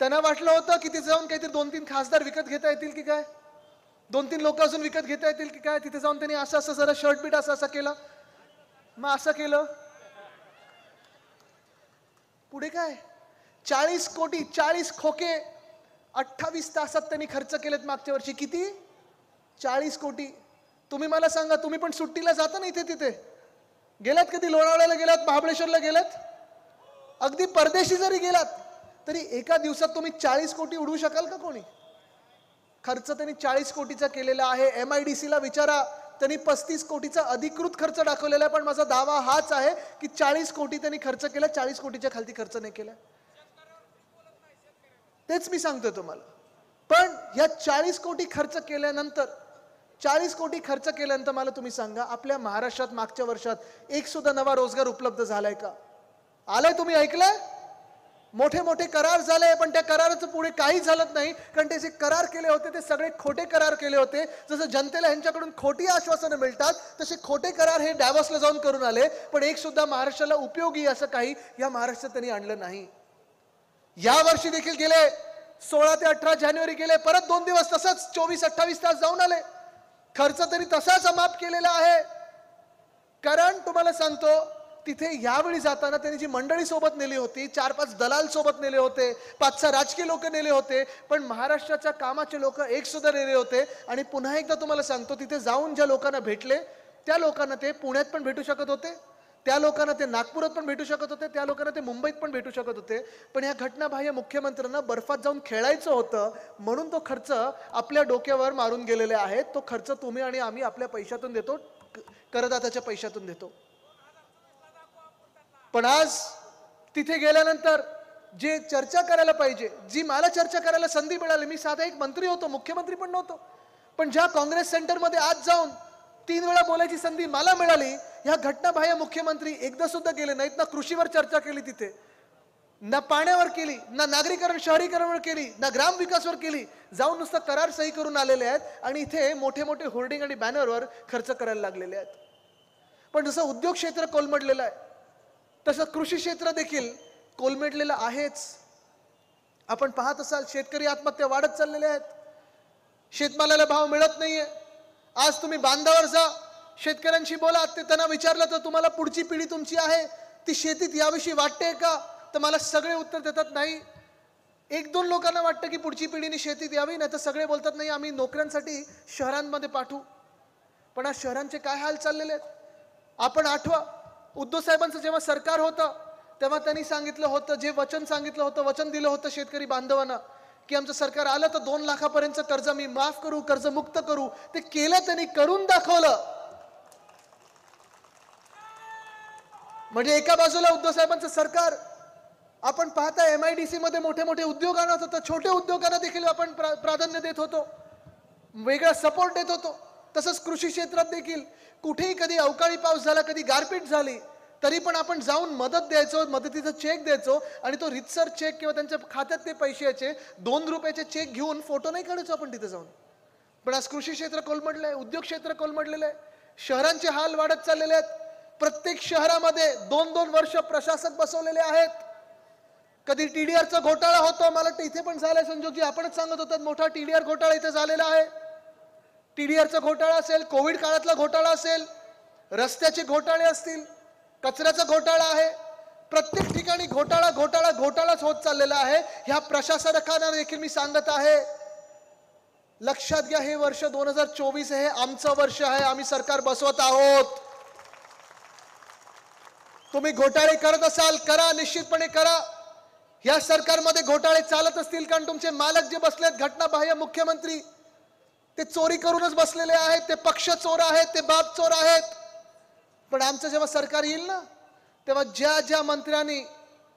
त्यांना वाटलं होतं की तिथे जाऊन काहीतरी 2-3 खासदार विकत घेता येतील की काय, 2-3 लोक अजून विकत घेता येतील की काय. तिथे जाऊन त्यांनी असं जरा शर्ट बीट असं केलं, मग असं केलं. पुढे काय? 40 कोटी 40 खोके 28 तासात त्यांनी खर्च केलेत मागच्या वर्षी. किती? 40 कोटी. तुम्ही मला सांगा, तुम्ही पण सुट्टीला जाता ना इथे तिथे? गेलात कधी? लोणावळ्याला गेलात, महाबळेश्वरला गेलात, अगदी परदेशी जरी गेलात तरी एका दिवसात तुम्ही 40 कोटी उडवू शकाल का? कोणी? खर्च त्यांनी 40 कोटीचा केलेला आहे. MIDC ला विचारा, त्यांनी 35 कोटीचा अधिकृत खर्च दाखवलेला आहे. पण माझा दावा हाच आहे की 40 कोटी त्यांनी खर्च केला, 40 कोटीच्या खालती खर्च नाही केला. तेच मी सांगतोय तुम्हाला. पण या 40 कोटी खर्च केल्यानंतर, 40 कोटी खर्च केल्यानंतर मला तुम्ही सांगा, आपल्या महाराष्ट्रात मागच्या वर्षात एक सुद्धा नवा रोजगार उपलब्ध झालाय का? आलाय? तुम्ही ऐकलंय? मोठे मोठे करार झाले, पण त्या कराराचं पुढे काही झालं नाही, कारण ते जे करार केले होते ते सगळे खोटे करार केले होते. जसं जनतेला ह्यांच्याकडून खोटी आश्वासनं मिळतात तसे खोटे करार हे डॅव्हॉसला जाऊन करून आले. पण एक सुद्धा महाराष्ट्राला उपयोगी असं काही या महाराष्ट्रात त्यांनी आणलं नाही. या वर्षी देखील गेले 16 ते 18 जानेवारी गेले, परत 2 दिवस तसंच 24-28 तास जाऊन आले. खर्च तरी तसाच माफ केलेला आहे. कारण तुम्हाला सांगतो, तिथे यावेळी जाताना त्यांनी जी मंडळी सोबत नेली होती, 4-5 दलाल सोबत नेले होते, 5-6 राजकीय लोक नेले होते, पण महाराष्ट्राच्या कामाचे लोक एक सुद्धा नेले होते. आणि पुन्हा एकदा तुम्हाला सांगतो, तिथे जाऊन ज्या लोकांना भेटले त्या लोकांना ते पुण्यात पण भेटू शकत होते, त्या लोकांना ते नागपुरात पण भेटू शकत होते, त्या लोकांना ते मुंबईत पण भेटू शकत होते. पण या घटनाबाह्य मुख्यमंत्र्यांना बर्फात जाऊन खेळायचं होतं म्हणून तो खर्च आपल्या डोक्यावर मारून गेलेले आहेत. तो खर्च तुम्ही आणि आम्ही आपल्या पैशातून देतो, करदात्याच्या पैशातून देतो. पण आज तिथे गेल्यानंतर जे चर्चा करायला पाहिजे, जी मला चर्चा करायला संधी मिळाली, मी साधा एक मंत्री होतो, मुख्यमंत्री पण नव्हतो, पण ज्या काँग्रेस सेंटरमध्ये आज जाऊन 3 वेळा बोलायची संधी मला मिळाली, ह्या घटनाबाह्य मुख्यमंत्री एकदा सुद्धा गेले नाहीत. ना कृषीवर चर्चा केली तिथे, ना पाण्यावर केली, ना नागरीकरण शहरीकरणावर केली, ना ग्रामविकासवर केली. जाऊन नुसतं करार सही करून आलेले आहेत आणि इथे मोठे मोठे होर्डिंग आणि बॅनरवर खर्च करायला लागलेले आहेत. पण जसं उद्योग क्षेत्र कोलमडलेलं आहे तसं कृषी क्षेत्र देखील कोलमडलेलं आहेच. आपण पाहत असाल शेतकरी आत्महत्या वाढत चाललेल्या आहेत, शेतमालाला भाव मिळत नाहीये. आज तुम्ही बांधावर जा, शेतकऱ्यांशी बोला, ते त्यांना विचारलं तर तुम्हाला पुढची पिढी तुमची आहे ती शेतीत याविषयी वाटते का, तर मला सगळे उत्तर देतात नाही. 1-2 लोकांना वाटतं की पुढची पिढीने शेतीत यावी, नाही तर सगळे बोलतात नाही आम्ही नोकऱ्यांसाठी शहरांमध्ये पाठवू. पण आज शहरांचे काय हाल चाललेले आहेत. आपण आठवा, उद्धव साहेबांचं जेव्हा सरकार होतं तेव्हा त्यांनी सांगितलं होतं, जे वचन सांगितलं होतं, वचन दिलं होतं शेतकरी बांधवांना की आमचं सरकार आलं तर 2 लाखापर्यंतचं कर्ज मी माफ करू, कर्ज मुक्त करू. ते केलं, त्यांनी करून दाखवलं. म्हणजे एका बाजूला उद्धव साहेबांचं सरकार, आपण पाहता MIDC मध्ये मोठे मोठे उद्योग आणत होतं, छोटे उद्योगांना देखील आपण प्राधान्य देत होतो, वेगळा सपोर्ट देत होतो. तसंच कृषी क्षेत्रात देखील कुठेही कधी अवकाळी पाऊस झाला, कधी गारपीट झाली, तरी पण आपण जाऊन मदत द्यायचो, मदतीचा चेक द्यायचो आणि तो रितसर चेक किंवा त्यांच्या खात्यात ते पैशाचे 2 रुपयाचे चेक घेऊन फोटो नाही काढायचो आपण तिथे जाऊन. पण आज कृषी क्षेत्र कोलमडलं आहे, उद्योग क्षेत्र कोलमडलेलं आहे, शहरांचे हाल वाढत चाललेले आहेत. प्रत्येक शहरामध्ये 2-2 वर्ष प्रशासक बसवलेले आहेत. कधी TDRचा घोटाळा होतो, मला वाटतं इथे पण झालाय संजोगजी, आपणच सांगत होतात मोठा TDR घोटाळा इथे झालेला आहे. TDRचा घोटाळा असेल, कोविड काळातला घोटाळा असेल, रस्त्याचे घोटाळे असतील, कचऱ्याचा घोटाळा आहे. प्रत्येक ठिकाणी घोटाळा घोटाळा घोटाळाच होत चाललेला आहे. ह्या प्रशासकांना देखील मी सांगत आहे, लक्षात घ्या, हे वर्ष 2024 हे आमचं वर्ष आहे, आम्ही सरकार बसवत आहोत. तुम्ही घोटाळे करत असाल, करा, निश्चितपणे करा. या सरकारमध्ये घोटाळे चालत असतील कारण तुमचे मालक जे बसलेत घटनाबाह्य मुख्यमंत्री, ते चोरी करूनच बसलेले आहेत, ते पक्ष चोर आहेत, ते बाप चोर आहेत. पण आमचं जेव्हा सरकार येईल ना, तेव्हा ज्या ज्या मंत्र्यांनी,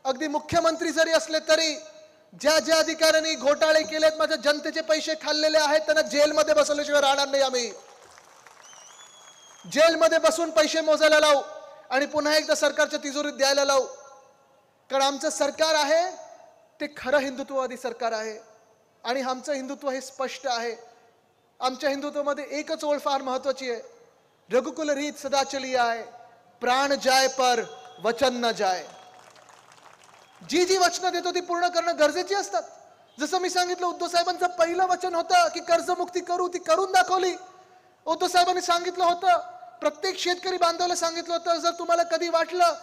अगदी मुख्यमंत्री जरी असले तरी, ज्या ज्या अधिकाऱ्यांनी घोटाळे केलेत, माझ्या जनतेचे पैसे खाल्लेले आहेत, त्यांना जेलमध्ये बसवल्याशिवाय राहणार नाही. आम्ही जेलमध्ये बसून पैसे मोजायला लावू आणि पुन्हा एकदा सरकारच्या तिजोरीत द्यायला लावू. कारण आमचं सरकार आहे ते खरं हिंदुत्ववादी सरकार आहे आणि आमचं हिंदुत्व हे स्पष्ट आहे. आमच्या हिंदुत्वामध्ये एकच ओळ फार महत्वाची आहे, रघुकुल रीत सदा चली आए, प्राण जाय पर वचन न जाय. जी जी वचनं देतो ती पूर्ण करणं गरजेची असतात. जसं मी सांगितलं, उद्धव साहेबांचं पहिलं वचन होतं की कर्जमुक्ती करू, ती करून दाखवली. उद्धव साहेबांनी सांगितलं होतं, प्रत्येक शेतकरी बांधवाला सांगितलं होतं, जर तुम्हाला कधी वाटलं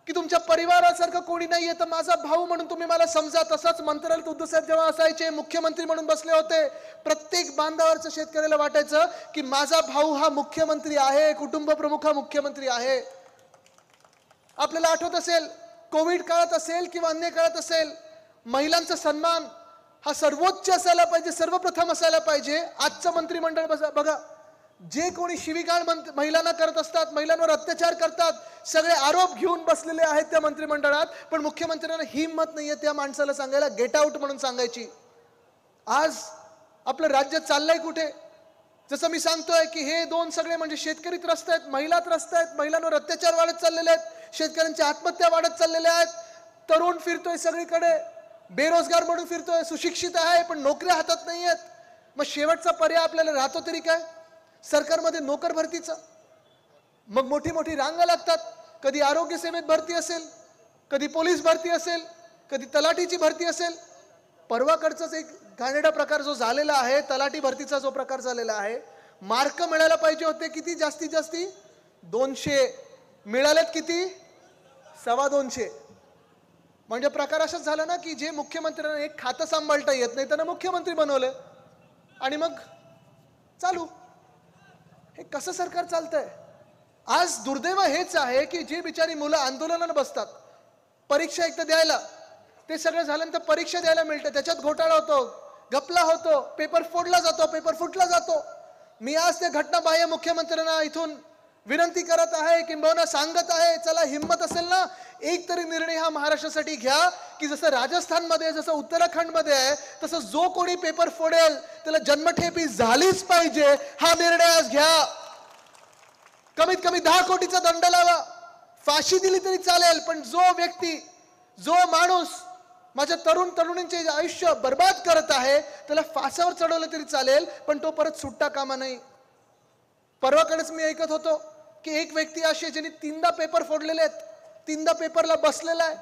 की तुमच्या परिवारासारखं कोणी नाहीये तर माझा भाऊ म्हणून तुम्ही मला समजा. तसंच मंत्रालयात उद्धव साहेब जेव्हा असायचे, मुख्यमंत्री म्हणून बसले होते, प्रत्येक बांधावरच्या शेतकऱ्याला वाटायचं की माझा भाऊ हा मुख्यमंत्री आहे, कुटुंब प्रमुख हा मुख्यमंत्री आहे. आपल्याला आठवत असेल, कोविड काळात असेल किंवा अन्य काळात असेल, महिलांचा सन्मान हा सर्वोच्च असायला पाहिजे, सर्वप्रथम असायला पाहिजे. आजचं मंत्रिमंडळ बघा, जे कोणी शिवीगाळ महिलांना करत असतात, महिलांवर अत्याचार करतात, सगळे आरोप घेऊन बसलेले आहेत त्या मंत्रिमंडळात. पण मुख्यमंत्र्यांना हिंमत नाहीये त्या माणसाला सांगायला गेट आउट म्हणून सांगायची. आज आपलं राज्य चाललंय कुठे? जसं मी सांगतोय की हे 2 सगळे म्हणजे शेतकरी त्रस्त आहेत, महिला त्रस्त आहेत, महिलांवर अत्याचार वाढत चाललेले आहेत, शेतकऱ्यांच्या आत्महत्या वाढत चाललेल्या आहेत, तरुण फिरतोय सगळीकडे, बेरोजगार म्हणून फिरतोय, सुशिक्षित आहे पण नोकऱ्या हातात नाही आहेत. मग शेवटचा पर्याय आपल्याला राहतो तरी काय? सरकारमध्ये नोकर भरतीचा. मग मोठी मोठी रांगा लागतात. कधी आरोग्य सेवेत भरती असेल, कधी पोलीस भरती असेल, कधी तलाठीची भरती असेल. परवाकडचाच एक घाणेरडा प्रकार जो झालेला आहे, तलाठी भरतीचा जो प्रकार झालेला आहे, मार्क मिळायला पाहिजे होते किती? जास्तीत जास्ती 200. मिळालेत किती? 225. म्हणजे प्रकार असाच झाला ना की जे मुख्यमंत्र्यांना एक खातं सांभाळता येत नाही त्यांना मुख्यमंत्री बनवलं आणि मग चालू. हे कसं सरकार चालतंय? आज दुर्दैव हेच आहे की जे बिचारी मुलं आंदोलनाला बसतात परीक्षा एकदा द्यायला, ते सगळं झाल्यानंतर परीक्षा द्यायला मिळते, त्याच्यात घोटाळा होतो, गपला होतो, पेपर फोडला जातो, पेपर फुटला जातो. मी आज त्या घटनाबाह्य मुख्यमंत्र्यांना इथून विनंती करत आहे, किंबहुना सांगत आहे, चला हिम्मत असेल ना एक तरी निर्णय हा महाराष्ट्रासाठी घ्या की जसं राजस्थानमध्ये, जसं उत्तराखंडमध्ये आहे, तसं जो कोणी पेपर फोडेल त्याला जन्मठेपी झालीच पाहिजे हा निर्णय आज घ्या. कमीत कमी 10 कोटीचा दंड लावा, फाशी दिली तरी चालेल, पण जो व्यक्ती, जो माणूस माझ्या तरुण तरुणींचे आयुष्य बर्बाद करत आहे त्याला फासावर चढवलं तरी चालेल, पण तो परत सुट्टा कामा नाही. परवाकडेच मी ऐकत होतो की एक व्यक्ती अशी ज्यांनी 3दा पेपर फोडलेले आहेत, 3दा पेपरला बसलेला आहे,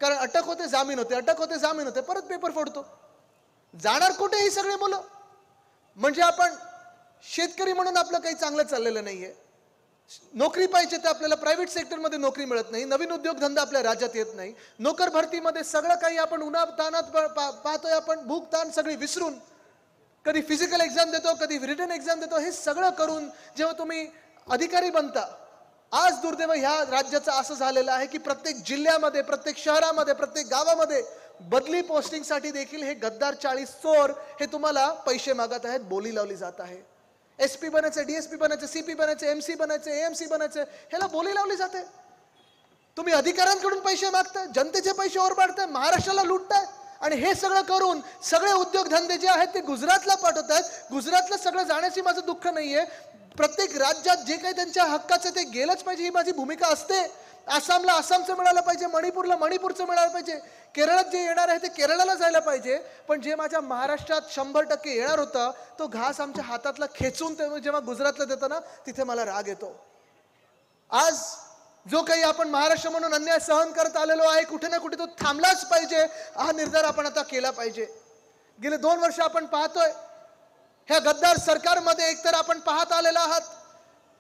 कारण अटक होते जामीन होते, अटक होते जामीन होते, परत पेपर फोडतो. जाणार कुठे ही सगळे मुलं? म्हणजे आपण शेतकरी म्हणून आपलं काही चांगलं चाललेलं नाहीये. नोकरी पाहिजे तर आपल्याला प्रायव्हेट सेक्टरमध्ये नोकरी मिळत नाही, नवीन उद्योगधंदा आपल्या राज्यात येत नाही, नोकर भरतीमध्ये सगळं काही आपण उन्हातानात पाहतोय, आपण भूक ताण सगळी विसरून कधी फिजिकल एक्झाम देतो, कधी रिटन एक्झाम देतो, हे सगळं करून जेव्हा तुम्ही अधिकारी बनता, आज दुर्दैव ह्या राज्याचं असं झालेलं आहे की प्रत्येक जिल्ह्यामध्ये, प्रत्येक शहरामध्ये, प्रत्येक गावामध्ये बदली पोस्टिंगसाठी देखील हे गद्दार 40 चोर हे तुम्हाला पैसे मागत आहेत, बोली लावली जात आहे. SP बनायचं, DSP बनायचं, CP बनायचं, MC बनायचं, AMC बनायचं, ह्याला बोली लावली जाते. तुम्ही अधिकाऱ्यांकडून पैसे मागताय, जनतेचे पैसे ओरबाडताय, महाराष्ट्राला लुटताय आणि हे सगळं करून सगळे उद्योगधंदे जे आहेत ते गुजरातला पाठवतात. गुजरातला सगळं जाण्याची माझं दुःख नाहीये, प्रत्येक राज्यात जे काही त्यांच्या हक्काचं ते गेलंच पाहिजे ही माझी भूमिका असते. आसामला आसामचं मिळालं पाहिजे, मणिपूरला मणिपूरचं मिळालं पाहिजे, केरळात जे येणार आहे ते केरळाला जायला पाहिजे. पण जे माझ्या महाराष्ट्रात 100% येणार होता तो घास आमच्या हातातला खेचून जेव्हा गुजरातला देतो ना तिथे मला राग येतो. आज जो काही आपण महाराष्ट्र म्हणून अन्याय सहन करत आलेलो आहे कुठे ना कुठे तो थांबलाच पाहिजे, हा निर्धार आपण आता केला पाहिजे. गेले 2 वर्ष आपण पाहतोय ह्या गद्दार सरकारमध्ये एकतर आपण पाहत आलेला आहात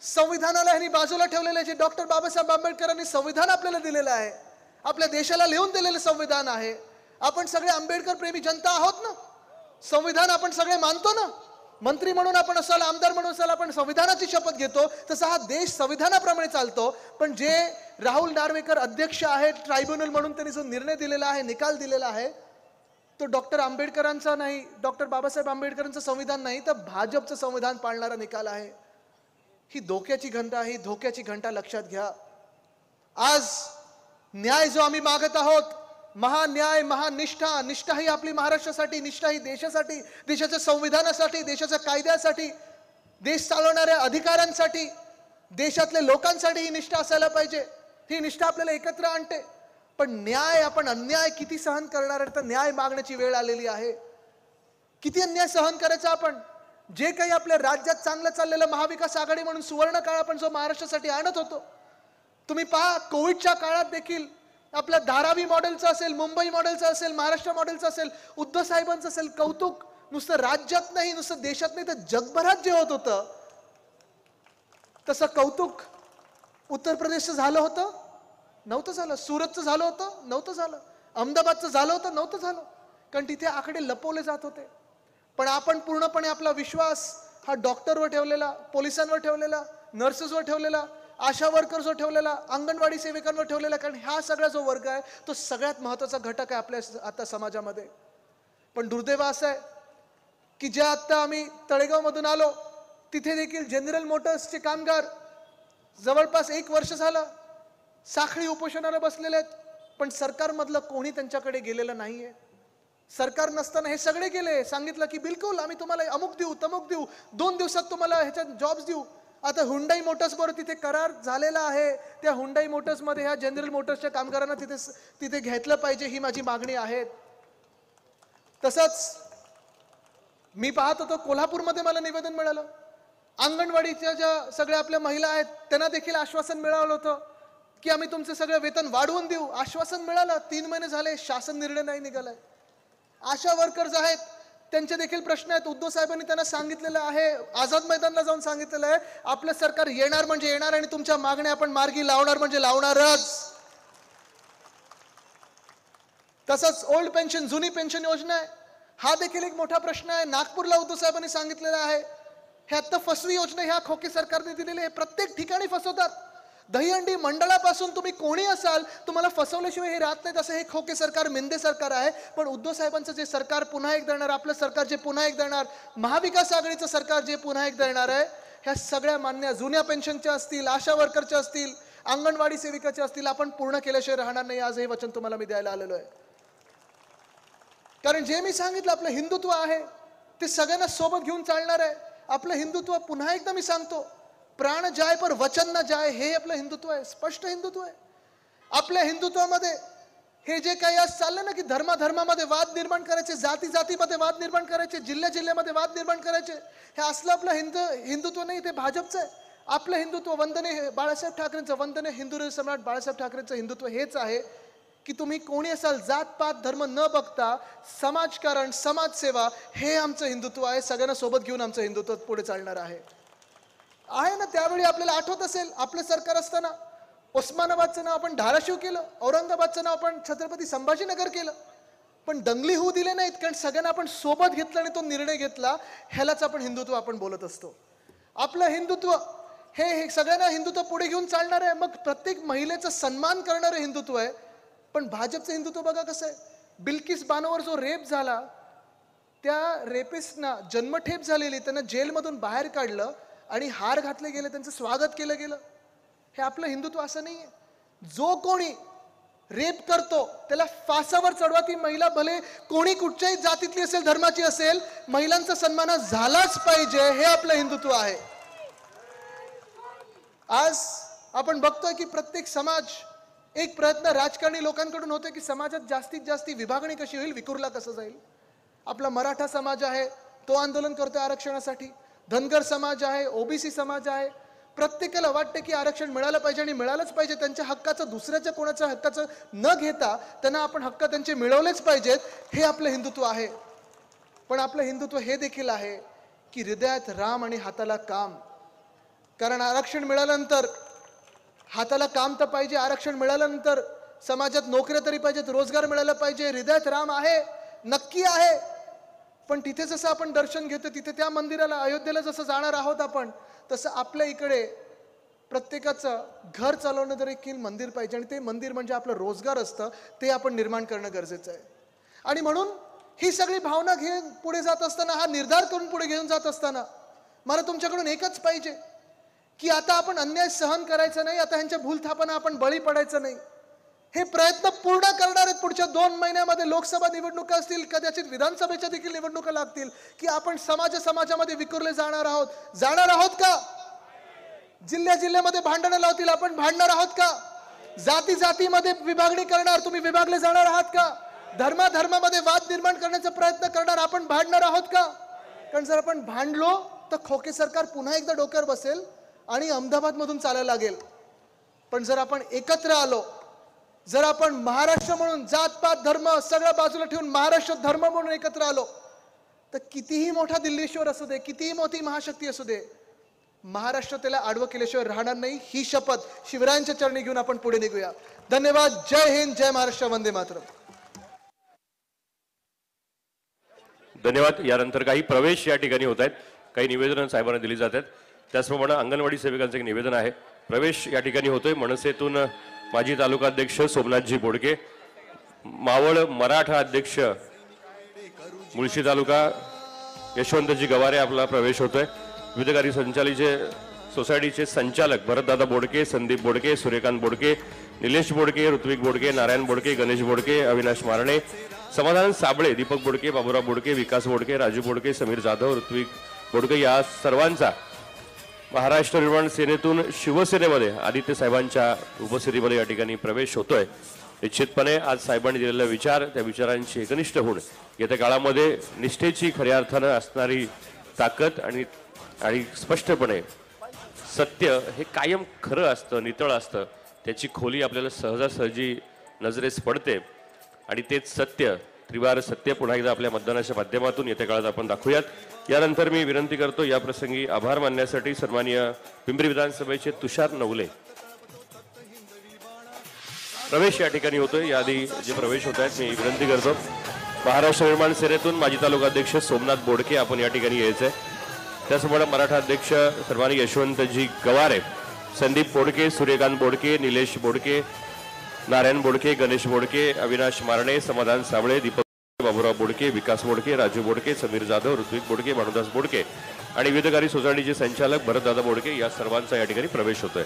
संविधानाला ह्यांनी बाजूला ठेवलेलं आहे. जे डॉक्टर बाबासाहेब आंबेडकरांनी संविधान आपल्याला दिलेलं आहे, आपल्या देशाला लिहून दिलेलं संविधान आहे. आपण सगळे आंबेडकर प्रेमी जनता आहोत ना, संविधान आपण सगळे मानतो ना. मंत्री म्हणून आपण असाल, आमदार म्हणून असाल, आपण संविधानाची शपथ घेतो, तसा हा देश संविधानाप्रमाणे चालतो. पण जे राहुल नार्वेकर अध्यक्ष आहेत ट्रायब्युनल म्हणून त्यांनी जो निर्णय दिलेला आहे, निकाल दिलेला आहे, तो डॉक्टर आंबेडकरांचा नाही, डॉक्टर बाबासाहेब आंबेडकरांचं संविधान नाही, तर भाजपचं संविधान पाळणारा निकाल आहे. ही धोक्याची घंटा आहे, ही धोक्याची घंटा लक्षात घ्या. आज न्याय जो आम्ही मागत आहोत, महान्याय, महानिष्ठा, निष्ठा ही आपली महाराष्ट्रासाठी, निष्ठा ही देशासाठी, देशाच्या संविधानासाठी, देशाच्या कायद्यासाठी, देश चालवणाऱ्या अधिकाऱ्यांसाठी, देशातल्या लोकांसाठी ही निष्ठा असायला पाहिजे. ही निष्ठा आपल्याला एकत्र आणते. पण न्याय, आपण अन्याय किती सहन करणार आहे? तर न्याय मागण्याची वेळ आलेली आहे. किती अन्याय सहन करायचा आपण? जे काही आपल्या राज्यात चांगलं चाललेलं महाविकास आघाडी म्हणून सुवर्ण काळ आपण जो महाराष्ट्रासाठी आणत होतो, तुम्ही पहा कोविडच्या काळात देखील आपल्या धारावी मॉडेलचं असेल, मुंबई मॉडेलचं असेल, महाराष्ट्र मॉडेलचं असेल, उद्धव साहेबांचं असेल, कौतुक नुसतं राज्यात नाही, नुसतं देशात नाही, तर जगभरात जे होत होतं तसं कौतुक उत्तर प्रदेशचं झालं होतं? नव्हतं झालं. सुरतचं झालं होतं? नव्हतं झालं. अहमदाबादचं झालं होतं? नव्हतं झालं. कारण तिथे आकडे लपवले जात होते. पण आपण पूर्णपणे आपला विश्वास हा डॉक्टरवर ठेवलेला, पोलिसांवर ठेवलेला, नर्सेसवर ठेवलेला, आशा वर्कर्सवर ठेवलेला, अंगणवाडी सेविकांवर ठेवलेला. कारण हा सगळा जो वर्ग आहे तो सगळ्यात महत्त्वाचा घटक आहे आपल्या आता समाजामध्ये. पण दुर्दैव असं आहे की ज्या आत्ता आम्ही तळेगावमधून आलो तिथे देखील जनरल मोटर्सचे कामगार जवळपास 1 वर्ष झालं साखळी उपोषणाला बसलेले आहेत. पण सरकारमधलं कोणी त्यांच्याकडे गेलेलं नाहीये. सरकार नसताना हे सगळे गेले, सांगितलं की बिलकुल आम्ही तुम्हाला अमुक देऊ, तमुक देऊ, 2 दिवसात तुम्हाला ह्याच्यात जॉब्स देऊ. आता हुंडाई मोटर्स बरोबर तिथे करार झालेला आहे. त्या हुंडाई मोटर्समध्ये ह्या जनरल मोटर्सच्या कामगारांना तिथे घेतलं पाहिजे, ही माझी मागणी आहे. तसंच मी पाहत होतो कोल्हापूरमध्ये मला निवेदन मिळालं, अंगणवाडीच्या ज्या सगळ्या आपल्या महिला आहेत त्यांना देखील आश्वासन मिळालं होतं की आम्ही तुमचं सगळं वेतन वाढवून देऊ. आश्वासन मिळालं, 3 महिने झाले शासन निर्णय नाही निघालाय. आशा वर्कर्स आहेत त्यांचे देखील प्रश्न आहेत. उद्धव साहेबांनी त्यांना सांगितलेलं आहे, आझाद मैदानला जाऊन सांगितलेलं आहे, आपलं सरकार येणार म्हणजे येणार आणि तुमच्या मागण्या आपण मार्गी लावणार म्हणजे लावणारच. तसंच ओल्ड पेन्शन, जुनी पेन्शन योजना आहे, हा देखील एक मोठा प्रश्न आहे. नागपूरला उद्धव साहेबांनी सांगितलेलं आहे. हे आता फसवी योजना ह्या खोके सरकारने दिलेली आहे. प्रत्येक ठिकाणी फसवतात. दहीहंडी मंडळापासून तुम्ही कोणी असाल, तुम्हाला फसवल्याशिवाय हे राहत नाहीत. असं हे खोके सरकार, मेंदे सरकार आहे. पण उद्धव साहेबांचं जे सरकार पुन्हा एकदा येणार, आपलं सरकार जे पुन्हा एकदा येणार, महाविकास आघाडीचं सरकार जे पुन्हा एकदा येणार आहे, ह्या सगळ्या मान्य जुन्या पेन्शनच्या असतील, आशा वर्करच्या असतील, अंगणवाडी सेविकाच्या असतील, आपण पूर्ण केल्याशिवाय राहणार नाही. आज हे वचन तुम्हाला मी द्यायला आलेलो आहे. कारण जे मी सांगितलं, आपलं हिंदुत्व आहे ते सगळ्यांना सोबत घेऊन चालणार आहे. आपलं हिंदुत्व पुन्हा एकदा मी सांगतो, प्राण जाय पर वचन न जाय, हे आपलं हिंदुत्व आहे. स्पष्ट हिंदुत्व आहे. आपल्या हिंदुत्वामध्ये हे जे काही आज चाललं ना, की धर्मामध्ये वाद निर्माण करायचे, जाती जातीमध्ये वाद निर्माण करायचे, जिल्ह्यामध्ये वाद निर्माण करायचे, हे असलं आपलं हिंदुत्व नाही, ते भाजपचं आहे. आपलं हिंदुत्व वंदने बाळासाहेब ठाकरेंचं, वंदने हिंदू सम्राट बाळासाहेब ठाकरेंचं हिंदुत्व हेच आहे की तुम्ही कोणी असाल, जातपात धर्म न बघता समाजकारण, समाजसेवा, हे आमचं हिंदुत्व आहे. सगळ्यांना सोबत घेऊन आमचं हिंदुत्व पुढे चालणार आहे ना. त्यावेळी आपल्याला आठवत असेल, आपलं सरकार असताना उस्मानाबादचं नाव आपण धाराशिव केलं, औरंगाबादचं नाव आपण छत्रपती संभाजीनगर केलं, पण दंगली होऊ दिले नाहीत. कारण सगळ्यांना आपण सोबत घेतलं आणि तो निर्णय घेतला. ह्यालाच आपण हिंदुत्व आपण बोलत असतो. आपलं हिंदुत्व हे सगळ्यांना हिंदुत्व पुढे घेऊन चालणार आहे. मग प्रत्येक महिलेचा सन्मान करणारं हिंदुत्व आहे. पण भाजपचं हिंदुत्व बघा कसं आहे. बिल्किस बानोवर जो रेप झाला, त्या रेपिस्टना जन्मठेप झालेली, त्यांना जेलमधून बाहेर काढलं आणि हार घातले गेले, त्यांचं स्वागत केलं गेलं. हे आपलं हिंदुत्व असं नाहीये. जो कोणी रेप करतो त्याला फासावर चढवा. ती महिला भले कोणी कुठच्याही जातीतली असेल, धर्माची असेल, महिलांचा सन्मान झालाच पाहिजे. हे आपलं हिंदुत्व आहे. आज आपण बघतोय की प्रत्येक समाज, एक प्रयत्न राजकारणी लोकांकडून होते की समाजात जास्तीत जास्त विभागणी कशी होईल, विखुरला कसं जाईल. आपला मराठा समाज आहे, तो आंदोलन करतोय आरक्षणासाठी. धनगर समाज आहे, ओबीसी समाज आहे. प्रत्येकाला वाटतं की आरक्षण मिळालं पाहिजे आणि मिळालंच पाहिजे. त्यांच्या हक्काचं, दुसऱ्याच्या कोणाच्या हक्काचं न घेता त्यांना आपण हक्क त्यांचे मिळवलेच पाहिजेत. हे आपलं हिंदुत्व आहे. पण आपलं हिंदुत्व हे देखील आहे की हृदयात राम आणि हाताला काम. कारण आरक्षण मिळाल्यानंतर हाताला काम तर पाहिजे, आरक्षण मिळाल्यानंतर समाजात नोकऱ्या तरी पाहिजेत, रोजगार मिळाला पाहिजे. हृदयात राम आहे, नक्की आहे. पण तिथे जसं आपण दर्शन घेतो, तिथे त्या मंदिराला, अयोध्येला जसं जाणार आहोत आपण, तसं आपल्या इकडे प्रत्येकाचं घर चालवणं देखील मंदिर पाहिजे. आणि ते मंदिर म्हणजे आपलं रोजगार असतं, ते आपण निर्माण करणं गरजेचं आहे. आणि म्हणून ही सगळी भावना घेऊन पुढे जात असताना, हा निर्धार करून पुढे घेऊन जात असताना मला तुमच्याकडून एकच पाहिजे की आता आपण अन्याय सहन करायचा नाही. आता ह्यांच्या भूलथापांना आपण बळी पडायचं नाही. हे प्रयत्न पूर्ण करणार आहेत. पुढच्या 2 महिन्यामध्ये लोकसभा निवडणुका असतील, कदाचित विधानसभेच्या देखील निवडणुका लागतील, की आपण समाजामध्ये विखुरले जाणार आहोत का? जिल्ह्यामध्ये भांडणं लावतील, आपण भांडणार आहोत का? जातीमध्ये विभागणी करणार, तुम्ही विभागले जाणार आहात का? धर्मामध्ये वाद निर्माण करण्याचा प्रयत्न करणार, आपण भांडणार आहोत का? कारण जर आपण भांडलो तर खोके सरकार पुन्हा एकदा डोक्यावर बसेल आणि अहमदाबाद मधून चालायला लागेल. पण जर आपण एकत्र आलो, जर आपण महाराष्ट्र म्हणून जातपात धर्म सगळ्या बाजूला ठेवून महाराष्ट्र धर्म म्हणून एकत्र आलो, तर कितीही मोठा दिल्लीश्वर असू दे, कितीही मोठी महाशक्ती असू दे, महाराष्ट्र त्याला आडवं केल्याशिवाय राहणार नाही. ही शपथ शिवरायांच्या चरणी घेऊन आपण पुढे निघूया. धन्यवाद. जय हिंद, जय महाराष्ट्र, वंदे मातरम. धन्यवाद. यानंतर काही प्रवेश या ठिकाणी होत आहेत, काही निवेदनं साहेबांना दिली जात आहेत. त्याचप्रमाणे अंगणवाडी सेविकांचं एक निवेदन आहे. प्रवेश या ठिकाणी होतोय. मनसेतून माजी तालुका अध्यक्ष सोमनाथजी बोडके, मावळ मराठा अध्यक्ष मुळशी तालुका यशवंतजी गवारे आपला प्रवेश होतोय. विविध कार्य संचालीचे सोसायटीचे संचालक भरतदादा बोडके, संदीप बोडके, सूर्यकांत बोडके, निलेश बोडके, ऋत्विक बोडके, नारायण बोडके, गणेश बोडके, अविनाश मारणे, समाधान साबळे, दीपक बोडके, बाबूराव बोडके, विकास बोडके, राजू बोडके, समीर जाधव, ऋत्विक बोडके या सर्वांचा महाराष्ट्र निर्माण सेनेतून शिवसेनेमध्ये आदित्य साहेबांच्या उपस्थितीमध्ये या ठिकाणी प्रवेश होतोय. निश्चितपणे आज साहेबांनी दिलेले विचार, त्या विचारांची एकनिष्ठ होऊन येत्या काळामध्ये निष्ठेची खऱ्या अर्थानं असणारी ताकद आणि स्पष्टपणे सत्य हे कायम खरं असतं, नितळ असतं, त्याची खोली आपल्याला सहजासहजी नजरेस पडते. आणि तेच सत्य त्रिवार सत्य पुन्हा एकदा आपल्या मतदानाच्या माध्यमातून येत्या काळात आपण दाखवूयात। यानंतर मी विनंती करतो या प्रसंगी आभार मानण्यासाठी सन्माननीय पिंपरी विधानसभेचे तुषार नवले प्रवेश या ठिकाणी होतोय। याआधी जे प्रवेश होत आहेत मी विनंती करतो महाराष्ट्र निर्माण सेनेतून माजी तालुका अध्यक्ष सोमनाथ बोडके आपण या ठिकाणी यायचंय। त्याचबरोबर मराठा अध्यक्ष सन्माननीय यशवंतजी गवारे, संदीप बोडके, सूर्यकांत बोडके, निलेश बोडके, नारायण बोडके, गणेश बोडके, अविनाश मारणे, समाधान साबळे, दीपक बाबूराव बोडके, विकास बोडके, राजू बोडके, समीर जाधव, ऋत्विक बोडके, भानुदास बोडके आणि विविधकारी सोसायटीचे संचालक भरतदादा बोडके या सर्वांचा या ठिकाणी प्रवेश होतोय।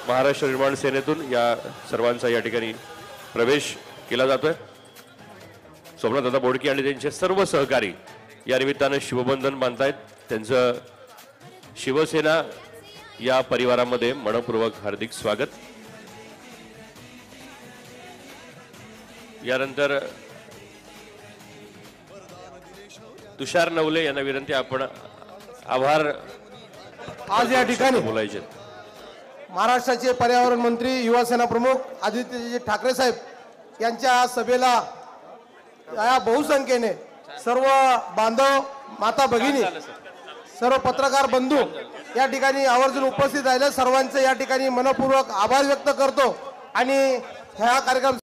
महाराष्ट्र निर्माण सेनेतून या सर्वांचा या ठिकाणी प्रवेश केला जातोय। सोमनाथदादा बोडके आणि त्यांचे सर्व सहकारी या निमित्तानं शिवबंधन बांधतायत। त्यांचं शिवसेना या परिवारामध्ये मनपूर्वक हार्दिक स्वागत। यानंतर तुषार नवले यांना विनंती आपण आभार आज या ठिकाणी बोलायचे। महाराष्ट्राचे पर्यावरण मंत्री युवा सेना प्रमुख आदित्यजी ठाकरे साहेब यांच्या सभेला या बहुसंख्येने सर्व बांधव, माता भगिनी, सर्व पत्रकार बंधू या ठिकाणी आवर्जून उपस्थित राहिले। सर्वांचे या ठिकाणी मनपूर्वक आभार व्यक्त करतो आणि ह्या कार्यक्रम